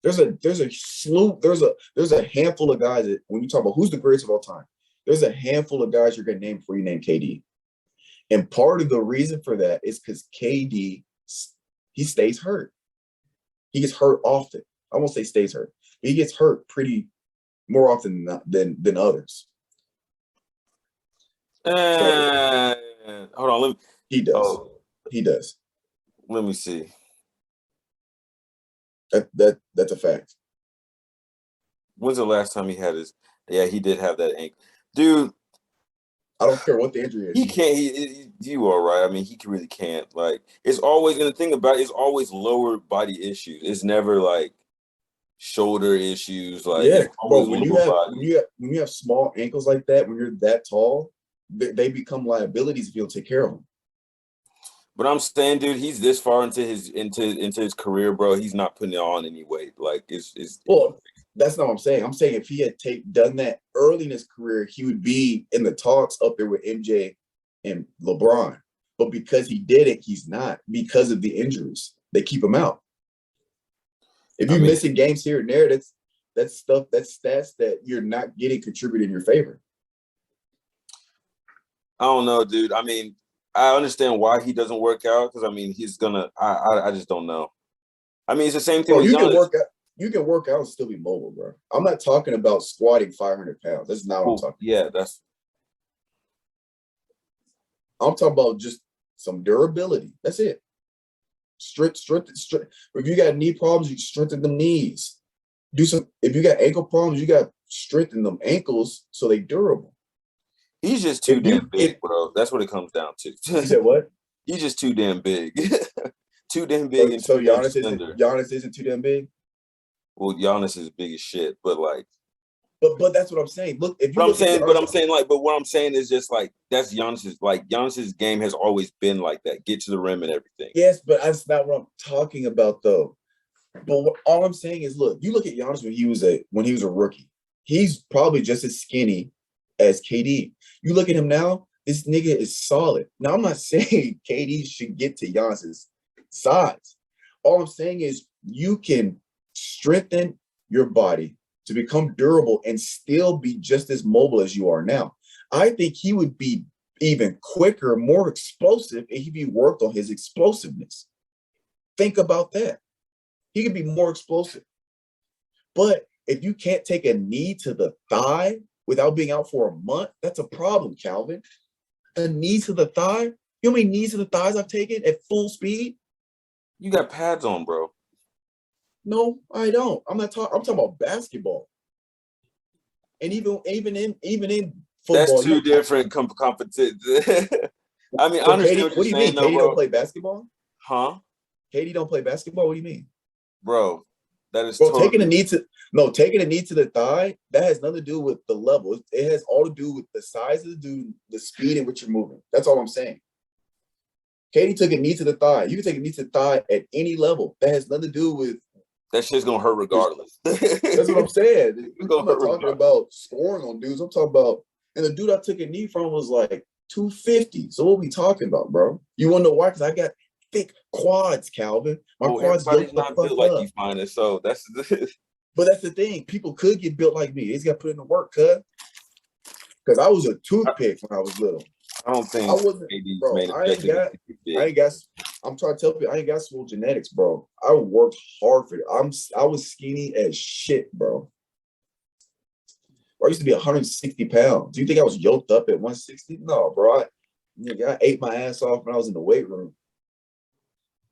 There's a handful of guys that when you talk about who's the greatest of all time, there's a handful of guys you're gonna name before you name KD. And part of the reason for that is because KD, he stays hurt. He gets hurt often. I won't say stays hurt, but he gets hurt pretty more often than others. Hold on. He does. He does. Let me see. That's a fact. When's the last time he had his? Yeah, he did have that ankle, dude. I don't care what the injury is. He can't. You are right. I mean, he really can't. Like, it's always, and the thing about it, it's always lower body issues. It's never like shoulder issues. Like, Yeah, it's bro. always lower body. When you have small ankles like that, when you're that tall, they become liabilities if you don't take care of them. But I'm saying, dude, he's this far into his career, bro. He's not putting it on any weight. Like, it's Well, that's not what I'm saying. I'm saying if he had done that early in his career, he would be in the talks up there with MJ and LeBron. But because he didn't, he's not, because of the injuries. They keep him out. If you're missing games here and there, that's stats that you're not getting contributed in your favor. I don't know, dude. I mean, I understand why he doesn't work out, because I mean, he's gonna. I just don't know. I mean, it's the same thing with Giannis. You can work out and still be mobile, bro. I'm not talking about squatting 500 pounds. That's not what I'm talking about. Yeah, I'm talking about just some durability. That's it. Strength. If you got knee problems, you strengthen the knees. If you got ankle problems, you got strengthen them ankles so they durable. He's just too damn big, bro. That's what it comes down to. You said what? He's just too damn big. Too damn big. So Giannis isn't too damn big? Well, Giannis is big as shit, but like, but that's what I'm saying. Look, but what I'm saying is just like, that's Giannis's game has always been like that. Get to the rim and everything. Yes, but that's not what I'm talking about though. But all I'm saying is, look, you look at Giannis when he was a rookie. He's probably just as skinny as KD. You look at him now, this nigga is solid. Now, I'm not saying KD should get to Giannis's size. All I'm saying is you can strengthen your body to become durable and still be just as mobile as you are now. I think he would be even quicker, more explosive if he worked on his explosiveness. Think about that. He could be more explosive. But if you can't take a knee to the thigh without being out for a month, that's a problem, Calvin. A knee to the thigh? You know how many knees to the thighs I've taken at full speed? You got pads on, bro. No, I don't. I'm talking about basketball. And even in football. That's two different competitions. I mean, I understand what do you mean? Though, KD don't play basketball? Huh? KD don't play basketball? What do you mean? Bro, that is taking a knee to the thigh, that has nothing to do with the level. It has all to do with the size of the dude, the speed in which you're moving. That's all I'm saying. KD took a knee to the thigh. You can take a knee to the thigh at any level. That has nothing to do with that shit's gonna hurt regardless. That's what I'm saying. I'm not talking about scoring on dudes. I'm talking about, and the dude I took a knee from was like 250. So what we talking about, bro? You wanna know why? Because I got thick quads, Calvin. My quads not built like you, find it. So that's but that's the thing. People could get built like me. They just got to put in the work, cuz. Because I was a toothpick when I was little. I don't think I wasn't, bro. I ain't got. I'm trying to tell people I ain't got small genetics, bro. I worked hard for it. I was skinny as shit, bro. I used to be 160 pounds. Do you think I was yoked up at 160? No, bro. I ate my ass off when I was in the weight room.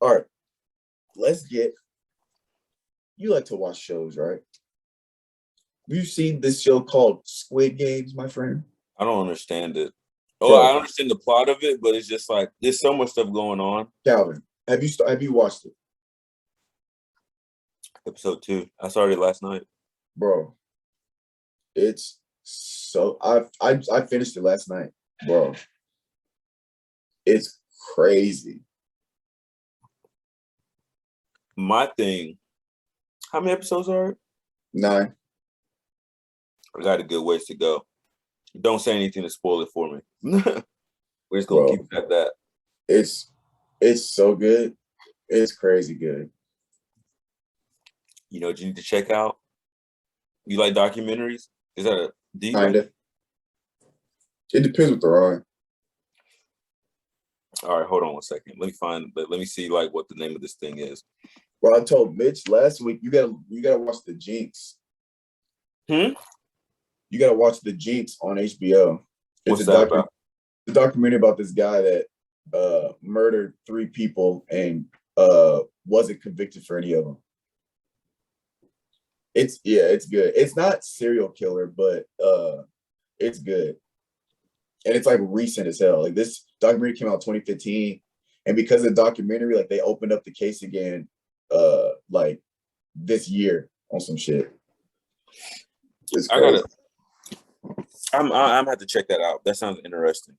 All right, you like to watch shows, right? You've seen this show called Squid Games, my friend? I don't understand it. Oh, I understand the plot of it, but it's just like there's so much stuff going on. Calvin, have you watched it? Episode 2. I started last night. Bro, it's so I finished it last night, bro. It's crazy. My thing. How many episodes are it? 9. I got a good ways to go. Don't say anything to spoil it for me. We're just gonna keep it at that. It's so good. It's crazy good. You know what you need to check out? You like documentaries? Is that a deep? Kinda. It depends what they're on. All right, hold on one second. Let me see like what the name of this thing is. Well, I told Mitch last week you gotta watch The Jinx. You gotta watch The Jinx on HBO. What's that about? The documentary about this guy that murdered 3 people and wasn't convicted for any of them. it's good. It's not serial killer, but it's good. And it's like recent as hell. Like this documentary came out 2015. And because of the documentary, like they opened up the case again like this year on some shit. It's crazy. I'm gonna have to check that out. That sounds interesting.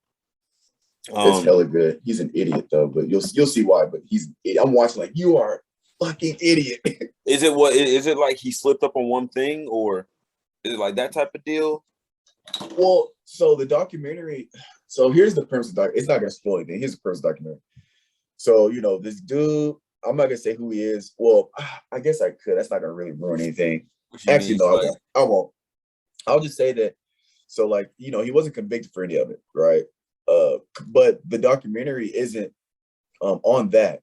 It's hella good. He's an idiot though, but you'll see why. But I'm watching like you are a fucking idiot. Is it like he slipped up on one thing, or is it like that type of deal? Well, so the documentary. So here's the premise of the doc. It's not gonna spoil anything. Here's the premise of the documentary. So this dude. I'm not gonna say who he is. Well, I guess I could. That's not gonna really ruin anything. Actually, no, like, I won't. I'll just say that. So like he wasn't convicted for any of it, right? But the documentary isn't on that.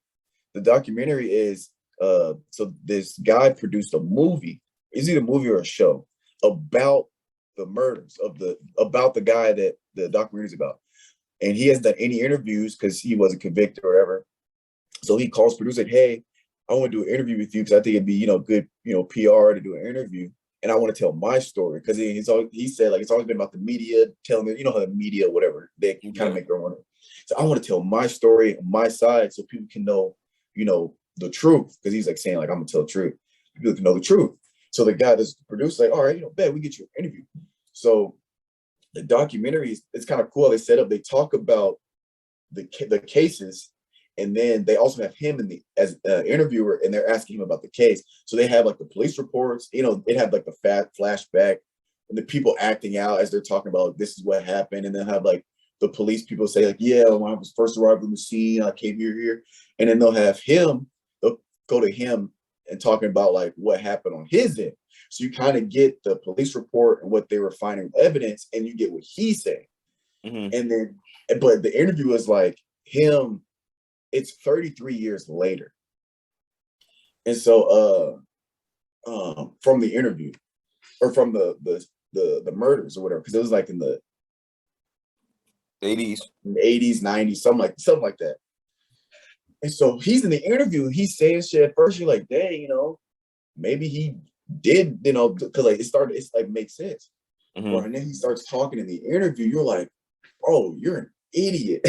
The documentary is so this guy produced a movie. Is it a movie or a show about the murders about the guy that the documentary is about? And he hasn't done any interviews because he wasn't convicted or whatever. So he calls producer like, "Hey, I want to do an interview with you because I think it'd be good PR to do an interview, and I want to tell my story because he said like it's always been about the media telling how the media whatever they can kind of make their own. So I want to tell my story, my side, so people can know the truth because he's like saying like I'm gonna tell the truth. People can know the truth. So the guy that's the producer like, all right, bet we get you an interview. So the documentary it's kind of cool. They set up. They talk about the cases. And then they also have him as an interviewer, and they're asking him about the case. So they have like the police reports, it had like the flashback and the people acting out as they're talking about like, this is what happened. And they'll have like the police people say like, yeah, when I was first arrived on the scene, I came here. And then they'll go to him and talking about like what happened on his end. So you kind of get the police report and what they were finding evidence, and you get what he's saying. Mm-hmm. And then, but the interview is like him. It's 33 years later. And so from the interview or from the murders or whatever, because it was like in the 80s, 90s, something like that. And so he's in the interview, he's saying shit. At first you're like, dang, maybe he did, because like it's like makes sense. Mm-hmm. And then he starts talking in the interview, you're like, bro, you're an idiot.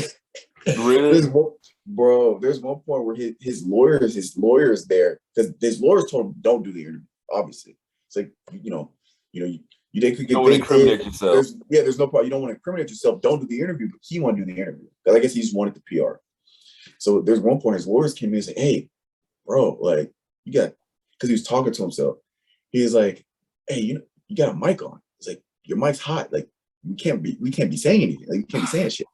Really? There's one point where his lawyers there, because his lawyers told him don't do the interview. Obviously, it's like they could get incriminate yourself. There's no problem. You don't want to incriminate yourself. Don't do the interview. But he wanted to do the interview. I guess he just wanted the PR. So there's one point his lawyers came in and said, "Hey, bro, like because he was talking to himself. He was like, hey, you got a mic on. It's like your mic's hot. Like we can't be saying anything. Like you can't be saying shit."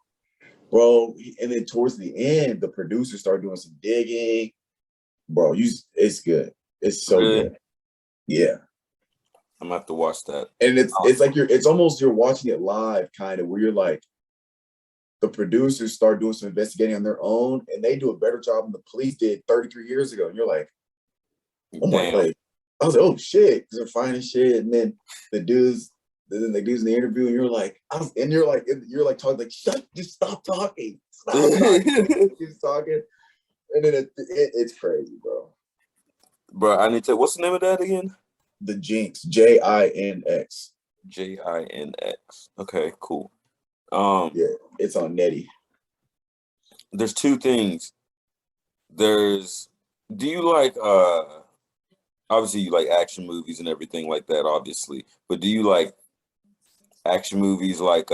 Bro, and then towards the end, the producers started doing some digging. Bro, it's good. It's so good. Yeah. I'm gonna have to watch that. And it's like it's almost you're watching it live, kind of, where you're like, the producers start doing some investigating on their own, and they do a better job than the police did 33 years ago. And you're like, oh my God. I was like, oh shit, because they're finding shit, and then the dudes in the interview, and you're like talking like, just stop talking, keep talking, and then it's crazy, bro. Bro, I need to. What's the name of that again? The Jinx, JINX. JINX. Okay, cool. Yeah, it's on Netty. There's two things. Do you like obviously you like action movies and everything like that, obviously, but do you like action movies like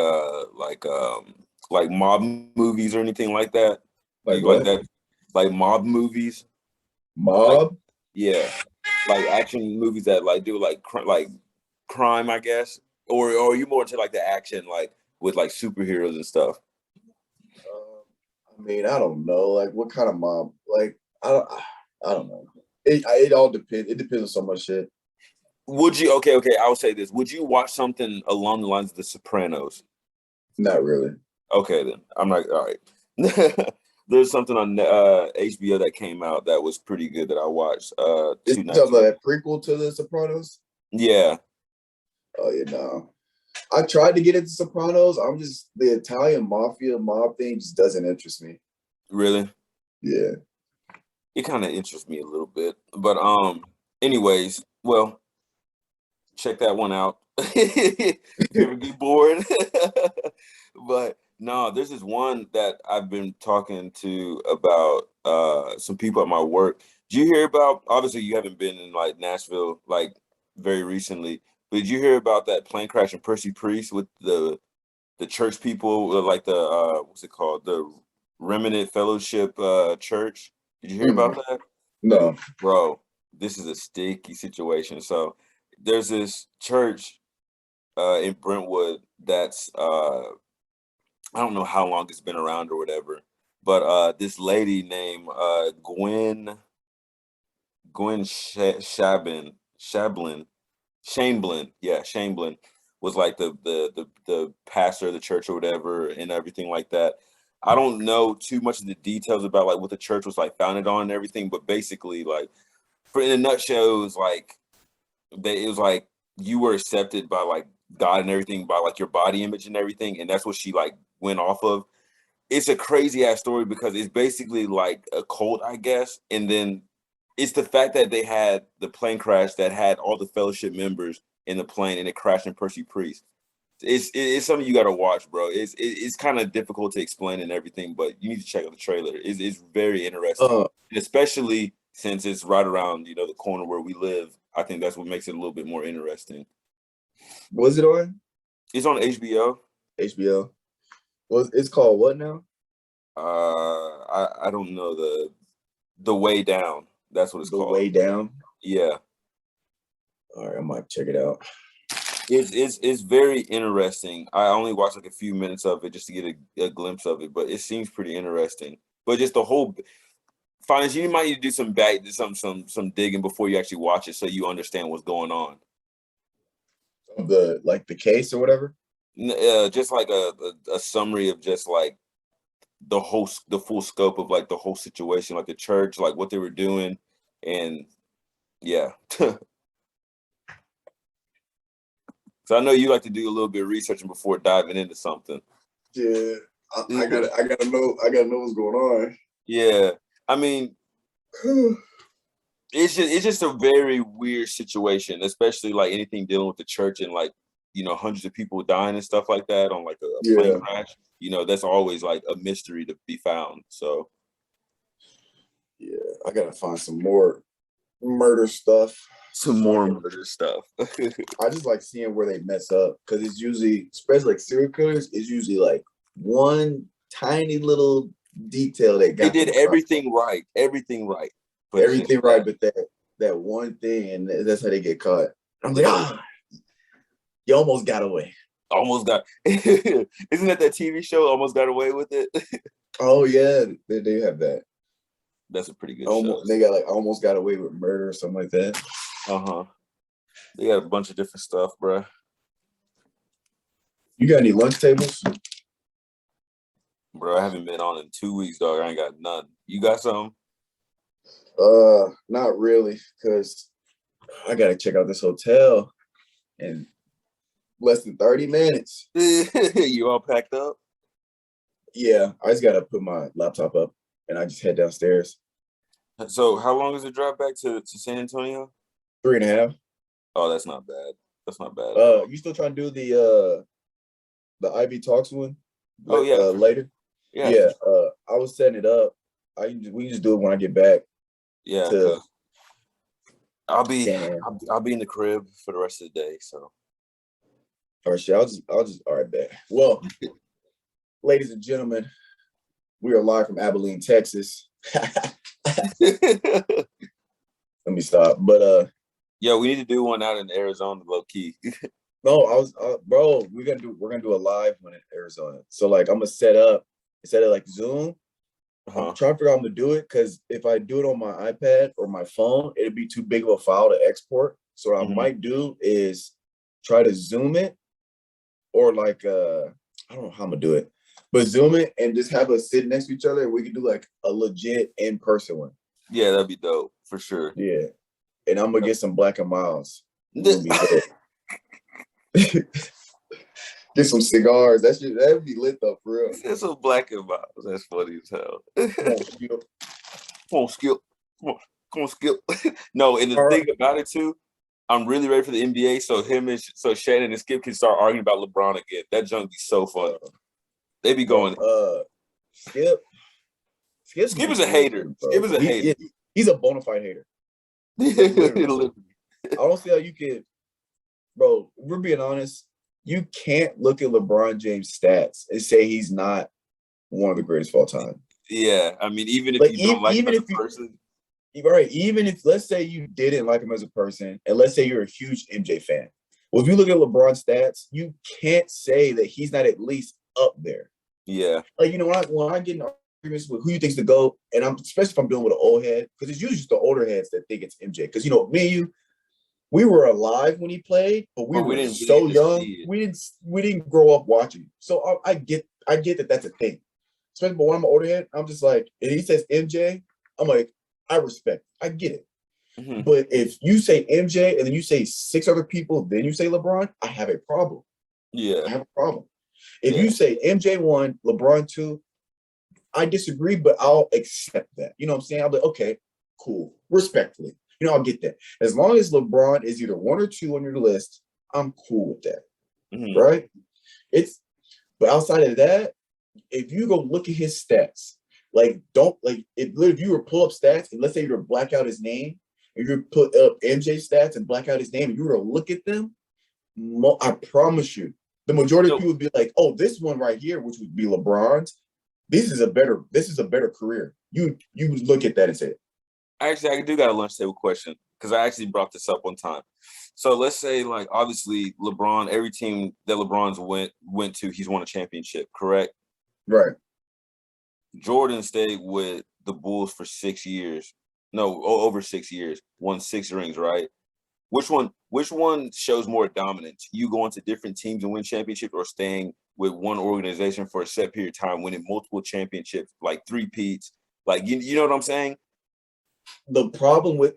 mob movies or anything like that? Like that, like mob movies? Mob? Like, yeah, like action movies that like do like crime, I guess, or are you more into like the action like with like superheroes and stuff? I mean, I don't know, like what kind of mob? Like I don't know. It all depends. It depends on so much shit. Would you? Okay. I'll say this. Would you watch something along the lines of The Sopranos? Not really. Okay, then I'm not. All right. There's something on HBO that came out that was pretty good that I watched. Is it a prequel to The Sopranos? Yeah. Oh yeah, no. I tried to get into Sopranos. I'm just the Italian mafia mob thing just doesn't interest me. Really? Yeah. It kind of interests me a little bit, but anyways, well, check that one out. If you ever get bored. But no, there's this one that I've been talking to about some people at my work. Did you hear about, obviously you haven't been in like Nashville like very recently, but did you hear about that plane crash in Percy Priest with the church people, like the what's it called? The Remnant Fellowship church. Did you hear about that? No. Bro, this is a sticky situation. So there's this church in Brentwood that's I don't know how long it's been around or whatever, but this lady named Gwen Shablin, yeah, Shablin was like the pastor of the church or whatever and everything like that. I don't know too much of the details about like what the church was like founded on and everything, but basically like for in a nutshell, it was like you were accepted by like God and everything by like your body image and everything, and that's what she like went off of. It's a crazy ass story because it's basically like a cult, I guess, and then it's the fact that they had the plane crash that had all the fellowship members in the plane and it crashed in Percy Priest. It's something you got to watch, bro. It's kind of difficult to explain and everything, but you need to check out the trailer. It's very interesting, and especially since it's right around the corner where we live. I think that's what makes it a little bit more interesting. Was it on? It's on HBO. HBO. Well, it's called what now? I don't know the Way Down. That's what it's called. The Way Down. Yeah. All right, I might check it out. It's very interesting. I only watched like a few minutes of it just to get a glimpse of it, but it seems pretty interesting. But just the whole finance, you might need to do some digging before you actually watch it so you understand what's going on. The case or whatever. Just like a summary of just like the full scope of like the whole situation, like the church, like what they were doing, and yeah. So I know you like to do a little bit of researching before diving into something. Yeah, I gotta know what's going on. Yeah, I mean, it's just a very weird situation, especially like anything dealing with the church and like hundreds of people dying and stuff like that on like a plane crash. That's always like a mystery to be found. So yeah, I gotta find some more murder stuff. I just like seeing where they mess up because it's usually, especially like serial killers, it's usually like one tiny little detail they did everything right, but everything right, but that one thing, and that's how they get caught. I'm like, you almost got away. Isn't that TV show Almost Got Away with It? Oh yeah, they have that. That's a pretty good show. They got like Almost Got Away with Murder or something like that. They got a bunch of different stuff, bro. You got any lunch tables? Bro, I haven't been on in 2 weeks, dog. I ain't got none. You got some? Not really, because I gotta check out this hotel in less than 30 minutes. You all packed up? Yeah, I just gotta put my laptop up and I just head downstairs. So how long is the drive back to San Antonio? 3.5. Oh, that's not bad. You still trying to do the IB Talks one? Oh yeah, later. Yeah. Sure. I was setting it up. We just do it when I get back. Yeah. I'll be in the crib for the rest of the day. So. All right, I'll just all right, bet. Well, ladies and gentlemen, we are live from Abilene, Texas. Let me stop. But yeah, we need to do one out in Arizona, low key. No, bro, we're gonna do a live one in Arizona. So like I'm gonna set it like Zoom. I'm trying to figure out how I'm gonna do it because if I do it on my iPad or my phone, it'd be too big of a file to export. So what I might do is try to Zoom it, or like I don't know how I'm gonna do it, but Zoom it and just have us sit next to each other. And we can do like a legit in-person one. Yeah, that'd be dope for sure. Yeah, and I'm gonna get some Black and Miles. Get some cigars. That'd be lit though, for real. Get some Black and Miles. That's funny as hell. Come on, Skip. No, and the thing about it too, I'm really ready for the NBA. So Shannon and Skip can start arguing about LeBron again. That junk be so fun. They be going. Skip is a hater. Skip is a hater. He's a bona fide hater. Like, I don't see how you could, bro. We're being honest. You can't look at LeBron James' stats and say he's not one of the greatest of all time. Yeah, I mean, even if you don't like him as a person, right? Even if, let's say, you didn't like him as a person, and let's say you're a huge MJ fan. Well, if you look at LeBron's stats, you can't say that he's not at least up there. Yeah, like, you know, when I get in arguments with who you think's the GOAT, and especially if I'm dealing with an old head, because it's usually just the older heads that think it's MJ. Because, you know, me and you, we were alive when he played, but we were so young. We didn't grow up watching. So I get that that's a thing. Especially when I'm an older head, I'm just like, and he says MJ, I'm like, I respect it. I get it. Mm-hmm. But if you say MJ and then you say 6 other people, then you say LeBron, I have a problem. Yeah. I have a problem. If you say MJ 1, LeBron 2, I disagree, but I'll accept that. You know what I'm saying? I'll be like, okay, cool. Respectfully. You know, I'll get that. As long as LeBron is either 1 or 2 on your list, I'm cool with that. Mm-hmm. Right? But outside of that, if you go look at his stats, if you were pull up stats and let's say you were black out his name and you put up MJ stats and black out his name and you were to look at them, I promise you, the majority of people would be like, oh, this one right here, which would be LeBron's, this is a better career. You would look at that and say, actually, I do got a lunch table question because I actually brought this up one time. So let's say, like, obviously LeBron, every team that LeBron's went to, he's won a championship, correct? Right. Jordan stayed with the Bulls for 6 years. No, over 6 years, won 6 rings, right? Which one shows more dominance? You going to different teams and win championships, or staying with one organization for a set period of time, winning multiple championships, like 3-peats? Like, you know what I'm saying? The problem with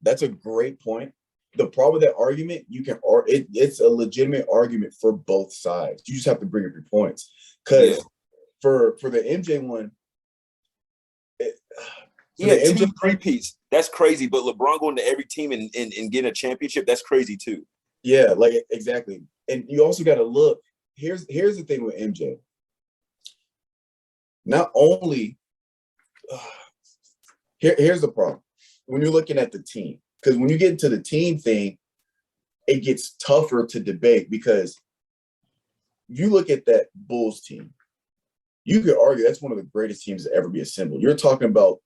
that's a great point. The problem with that argument, it's a legitimate argument for both sides. You just have to bring up your points. Because for the MJ one, he had 2 3-peats. That's crazy. But LeBron going to every team and getting a championship, that's crazy too. Yeah, like exactly. And you also got to look. Here's the thing with MJ. Not only here's the problem when you're looking at the team, because when you get into the team thing, it gets tougher to debate because you look at that Bulls team. You could argue that's one of the greatest teams to ever be assembled. You're talking about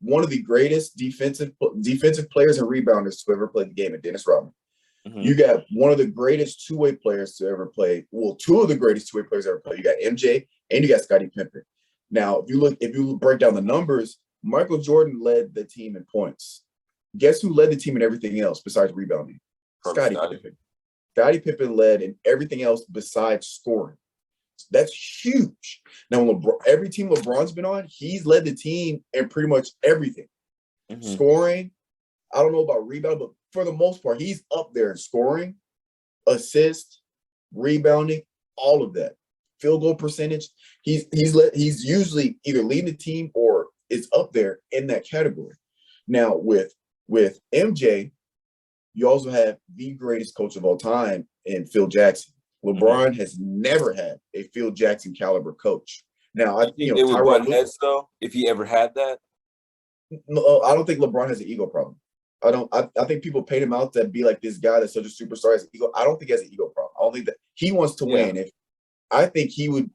one of the greatest defensive players and rebounders to ever play the game, in Dennis Rodman. Mm-hmm. You got one of the greatest two-way players to ever play. Well, 2 of the greatest two-way players ever play. You got MJ and you got Scottie Pippen. Now, if you break down the numbers, Michael Jordan led the team in points. Guess who led the team in everything else besides rebounding? Scottie Pippen. Scottie Pippen led in everything else besides scoring. That's huge. Now, every team LeBron's been on, he's led the team in pretty much everything. Mm-hmm. Scoring, I don't know about rebound, but for the most part, he's up there in scoring, assist, rebounding, all of that. Field goal percentage, he's usually either leading the team or is up there in that category. Now, with MJ, you also have the greatest coach of all time in Phil Jackson. LeBron has never had a Phil Jackson caliber coach. Now, it would butt heads though if he ever had that. No, I don't think LeBron has an ego problem. I think people paint him out to be like this guy that's such a superstar has an ego. I don't think he has an ego problem. I don't think that he wants to win. I think he would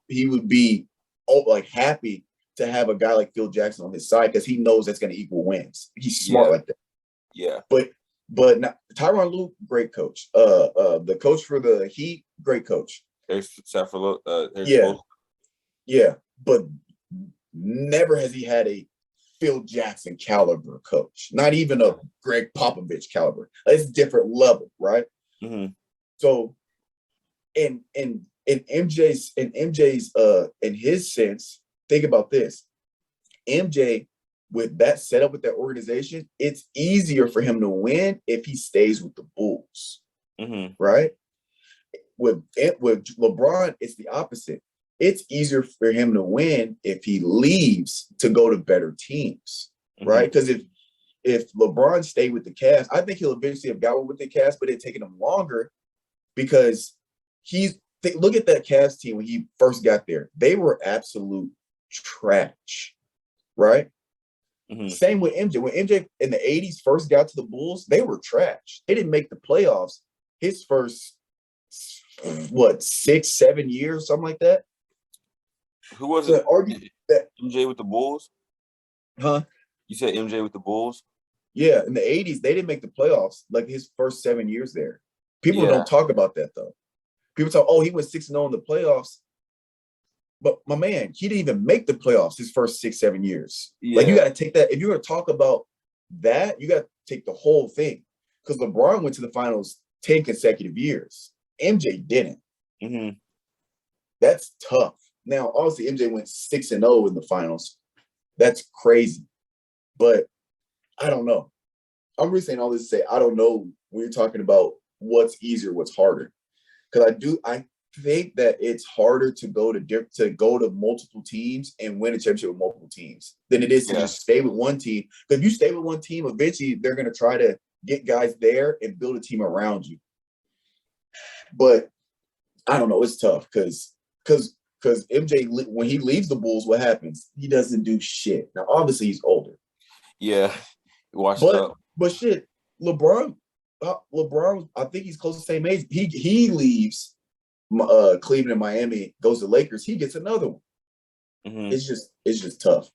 be happy to have a guy like Phil Jackson on his side because he knows that's going to equal wins. He's smart like that. Yeah. But now, Tyronn Lue, great coach. The coach for the Heat, great coach. Yeah, but never has he had a Phil Jackson caliber coach. Not even a Greg Popovich caliber. It's a different level, right? Mm-hmm. So, in MJ's in his sense, think about this. MJ, with that setup with that organization, it's easier for him to win if he stays with the Bulls, right? With LeBron, it's the opposite. It's easier for him to win if he leaves to go to better teams, right? Because if if LeBron stayed with the Cavs, I think he'll eventually have got one with the Cavs, but it's taken him longer because look at that Cavs team when he first got there. They were absolute trash, right? Mm-hmm. Same with MJ. When MJ in the 80s first got to the Bulls, they were trash. They didn't make the playoffs his first, 6-7 years, something like that. Who was it? MJ with the Bulls? Huh? You said MJ with the Bulls? Yeah, in the 80s, they didn't make the playoffs like his first 7 years there. People don't talk about that, though. People talk, he went 6-0 in the playoffs. But my man, he didn't even make the playoffs his first 6-7 years. Yeah. Like, you got to take that. If you're going to talk about that, you got to take the whole thing. Because LeBron went to the finals 10 consecutive years. MJ didn't. Mm-hmm. That's tough. Now, obviously, MJ went 6-0 in the finals. That's crazy. But I don't know. I'm really saying all this to say I don't know when you're talking about what's easier, what's harder. Because I think that it's harder to go to multiple teams and win a championship with multiple teams than it is to just stay with one team. Because if you stay with one team, eventually they're going to try to get guys there and build a team around you. But I don't know. It's tough because MJ, when he leaves the Bulls, what happens? He doesn't do shit. Now, obviously, he's older. Yeah, but shit, LeBron, I think he's close to the same age. He leaves Cleveland and Miami, goes to Lakers. He gets another one. Mm-hmm. It's just tough.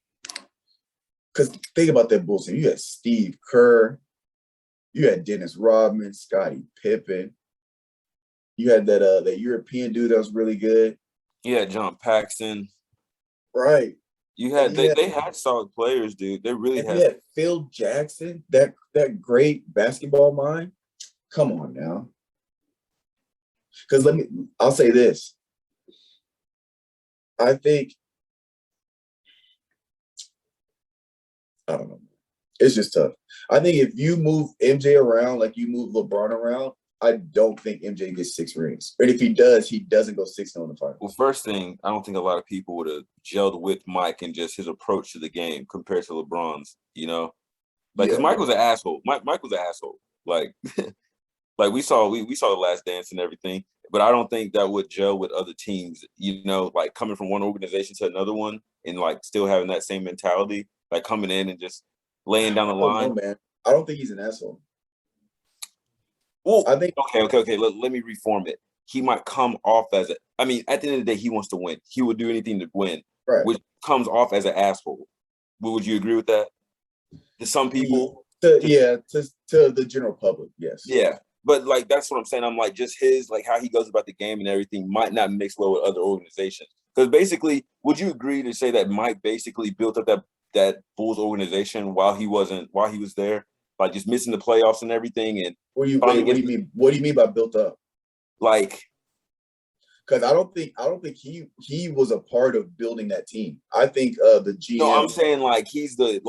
Because think about that Bulls team. You had Steve Kerr, you had Dennis Rodman, Scottie Pippen. You had that European dude that was really good. Yeah, John Paxson. Right. You had they had solid players, dude. They really had. You had Phil Jackson, that great basketball mind. Come on now. Because I'll say this. I think I don't know. It's just tough. I think if you move MJ around like you move LeBron around, I don't think MJ gets 6 rings. But if he does, he doesn't go 6-0 in the final. Well, first thing, I don't think a lot of people would have gelled with Mike and just his approach to the game compared to LeBron's, Because Mike was an asshole. Mike was an asshole. Like we saw The Last Dance and everything, but I don't think that would gel with other teams, like coming from one organization to another one and like still having that same mentality, like coming in and just laying down the line. Know, man. I don't think he's an asshole. Well, I think okay. Let me reform it. He might come off as at the end of the day, he wants to win. He would do anything to win, right? Which comes off as an asshole. Would you agree with that? To some people, to the general public, yes. Yeah, but like that's what I'm saying. I'm like just his how he goes about the game and everything might not mix well with other organizations. Because basically, would you agree to say that Mike basically built up that Bulls organization while he was there? Like just missing the playoffs and everything, and what do you mean? What do you mean by built up? Like, because I don't think he was a part of building that team. I think the GM. No, I'm saying like he's the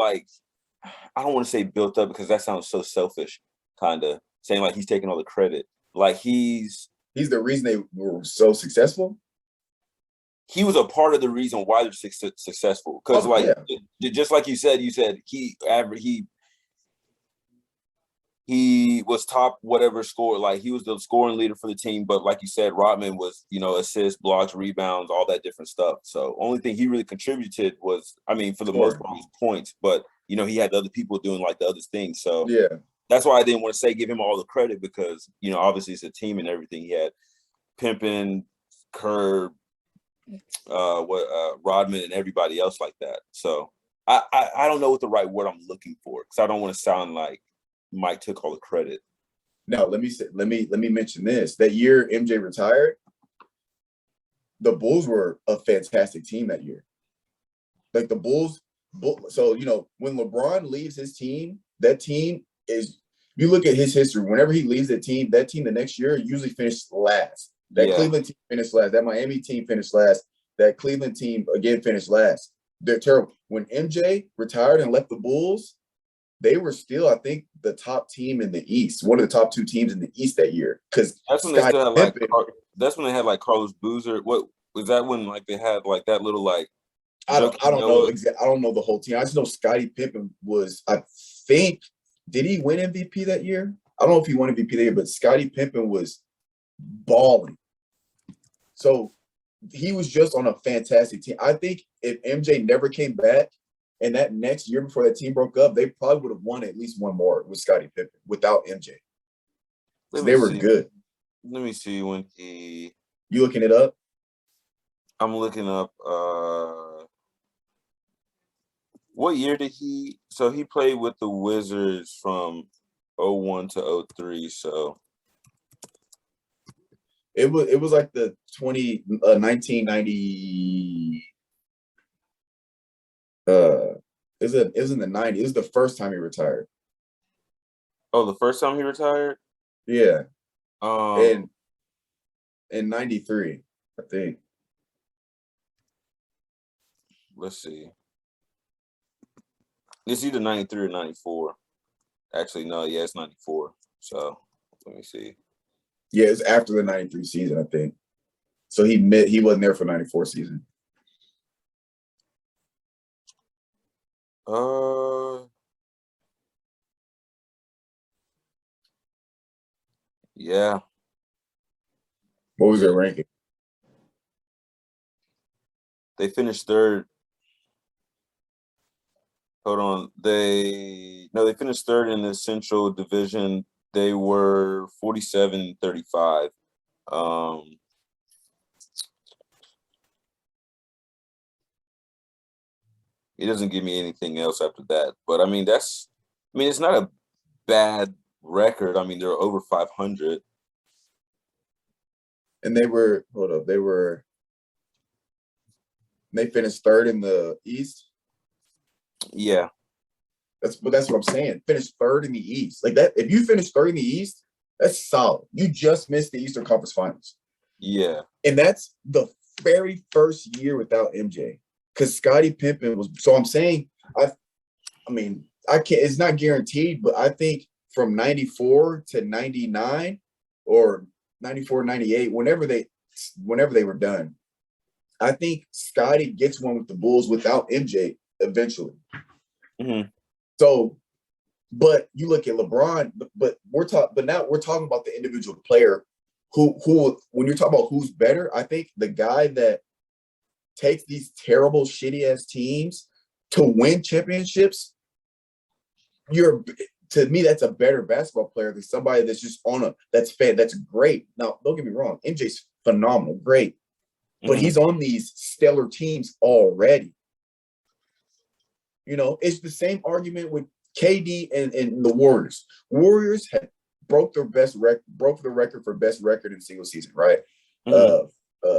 I don't want to say built up because that sounds so selfish. Kind of saying like he's taking all the credit. Like he's the reason they were so successful. He was a part of the reason why they're successful. Because just like you said he was top whatever score, like he was the scoring leader for the team. But like you said, Rodman was, assists, blocks, rebounds, all that different stuff. So only thing he really contributed was, for the most part, was points. But, he had other people doing like the other things. So yeah, that's why I didn't want to give him all the credit because, obviously it's a team and everything. He had Pimpin, Kerr, Rodman and everybody else like that. So I don't know what the right word I'm looking for because I don't want to sound like Mike took all the credit. Now let me mention this. That year MJ retired, the Bulls were a fantastic team that year. Like the Bulls, so when LeBron leaves his team, that team is, you look at his history, whenever he leaves the team the next year usually finished last. That Cleveland team finished last. That Miami team finished last. That Cleveland team again finished last. They're terrible. When MJ retired and left the Bulls, they were still, I think, the top team in the East, one of the top 2 teams in the East that year. Because that's when they still had that's when they had Carlos Boozer. What was that when they had that little I don't know exactly. I don't know the whole team. I just know Scottie Pippen was, I think, did he win MVP that year? I don't know if he won MVP that year, but Scottie Pippen was balling. So he was just on a fantastic team. I think if MJ never came back and that next year before that team broke up, they probably would have won at least one more with Scottie Pippen without MJ. So they were good. Let me see when he. You looking it up? I'm looking up. What year did he? So he played with the Wizards from 01 to 03. So it was like the 1990. It was in the 90s. It was the first time he retired. Oh, the first time he retired? Yeah. In 93, I think. Let's see. It's either 93 or 94. Actually, no, yeah, it's 94. So let me see. Yeah, it's after the 93 season, I think. So he wasn't there for 94 season. Yeah. What was their ranking? They finished third. Hold on. They finished third in the Central Division. They were 47-35. It doesn't give me anything else after that. But I mean, it's not a bad record. I mean, they're over 500. And they finished third in the East. Yeah. That's what I'm saying. Finished third in the East. Like that, if you finish third in the East, that's solid. You just missed the Eastern Conference Finals. Yeah. And that's the very first year without MJ. Because Scottie Pippen was, so I'm saying, I can't, it's not guaranteed, but I think from 94 to 99 or 94, 98, whenever they were done, I think Scottie gets one with the Bulls without MJ eventually. Mm-hmm. So, but you look at LeBron, but now we're talking about the individual player who when you're talking about who's better, I think the guy that takes these terrible, shitty ass teams to win championships, to me, that's a better basketball player than somebody that's just that's great. Now, don't get me wrong, MJ's phenomenal, great, but he's on these stellar teams already. You know, it's the same argument with KD and the Warriors. Warriors had broke the record for best record in single season, right?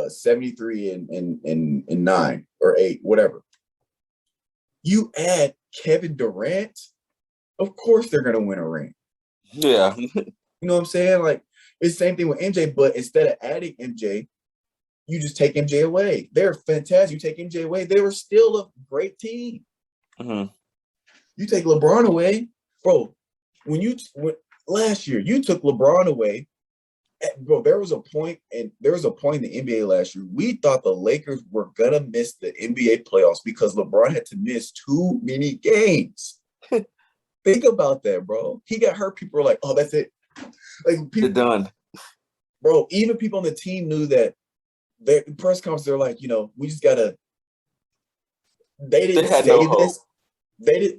73 and 9 or 8, whatever. You add Kevin Durant, of course they're gonna win a ring. Yeah. You know what I'm saying? Like, it's the same thing with MJ, but instead of adding MJ, you just take MJ away. They're fantastic. You take MJ away, they were still a great team. Mm-hmm. You take LeBron away, bro. When last year you took LeBron away, bro, there was a point in the NBA last year. We thought the Lakers were gonna miss the NBA playoffs because LeBron had to miss too many games. Think about that, bro. He got hurt. People were like, "Oh, that's it." Like, people, they're done, bro. Even people on the team knew that. Their press conference, they're like, we just gotta. They didn't say this. They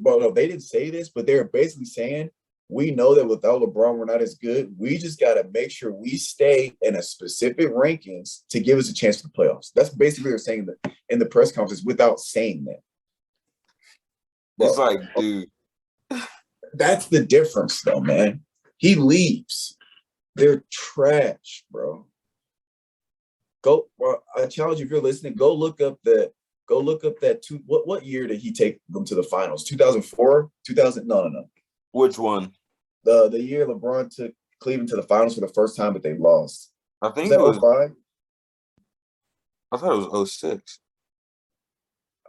didn't say this, but they're basically saying, we know that without LeBron, we're not as good. We just got to make sure we stay in a specific rankings to give us a chance for the playoffs. That's basically what they're saying in the press conference without saying that. Bro, it's like, dude. That's the difference, though, man. He leaves. They're trash, bro. I challenge you, if you're listening, go look up that what year did he take them to the finals? 2004? 2000? No. Which one? The year LeBron took Cleveland to the finals for the first time, but they lost. I think it was 05? I thought it was 06.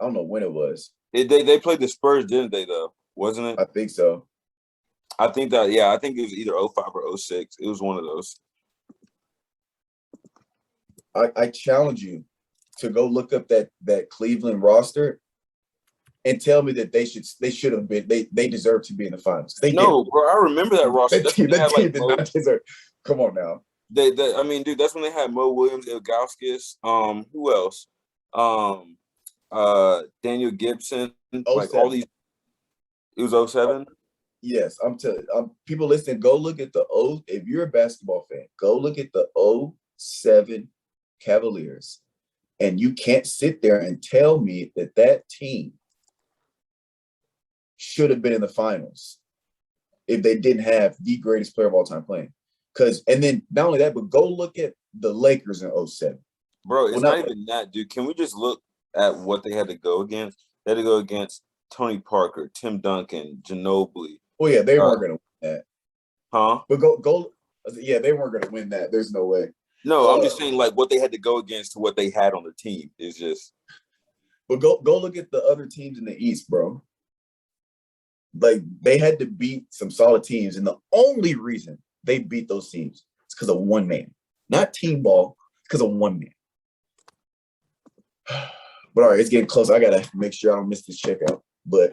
I don't know when it was. They played the Spurs, didn't they, though? Wasn't it? I think so. I think it was either 05 or 06. It was one of those. I challenge you to go look up that Cleveland roster and tell me that they should have been they deserve to be in the finals. They No, did. bro, I remember that roster. That team did not deserve. Come on now. I mean, dude, that's when they had Mo Williams, Ilgauskas. Who else? Daniel Gibson. 07. Like all these. It was 07? Yes, I'm telling people listening, go look at if you're a basketball fan, go look at the 07 Cavaliers. And you can't sit there and tell me that team should have been in the finals if they didn't have the greatest player of all time playing. And then not only that, but go look at the Lakers in 07. Bro, it's not even that, dude. Can we just look at what they had to go against? They had to go against Tony Parker, Tim Duncan, Ginobili. Oh yeah, they weren't going to win that. Huh? But yeah, they weren't going to win that. There's no way. No, I'm just saying like what they had to go against to what they had on the team is just. But go look at the other teams in the East, bro. Like they had to beat some solid teams, and the only reason they beat those teams is because of one man, not team ball, because of one man. But all right, it's getting close. I gotta make sure I don't miss this checkout. But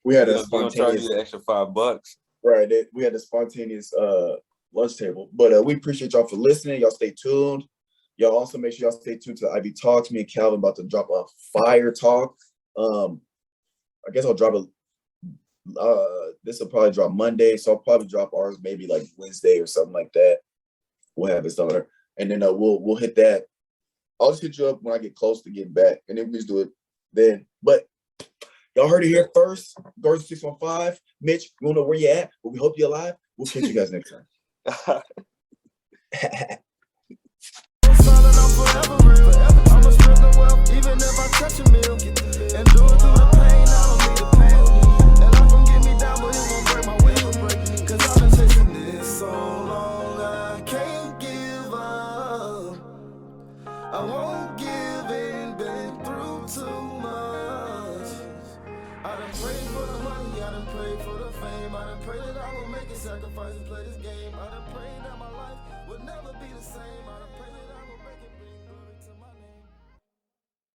we had a spontaneous charge you the extra $5. Right, we had a spontaneous lunch table. But we appreciate y'all for listening. Y'all stay tuned. Y'all also make sure y'all stay tuned to the IB Talks. Me and Calvin about to drop a fire talk. I guess I'll drop this will probably drop Monday, so I'll probably drop ours maybe like Wednesday or something like that. We'll have it somewhere, and then we'll hit that. I'll just hit you up when I get close to getting back, and then we just do it then. But y'all heard it here first. Garden 615. Mitch, we don't know where you at, but we hope you're alive. We'll catch you guys next time. I'ma strip the wealth, even if I touch a meal. And do it through the pain, I don't need the pain. And life won't get me down, but it won't break my will. Cause I've been chasing this so long, I can't give up. I won't give in, been through too much. I done prayed for the money, I done prayed for the fame. I done prayed that I will make a sacrifice and play this game. I done prayed that my life would never be the same.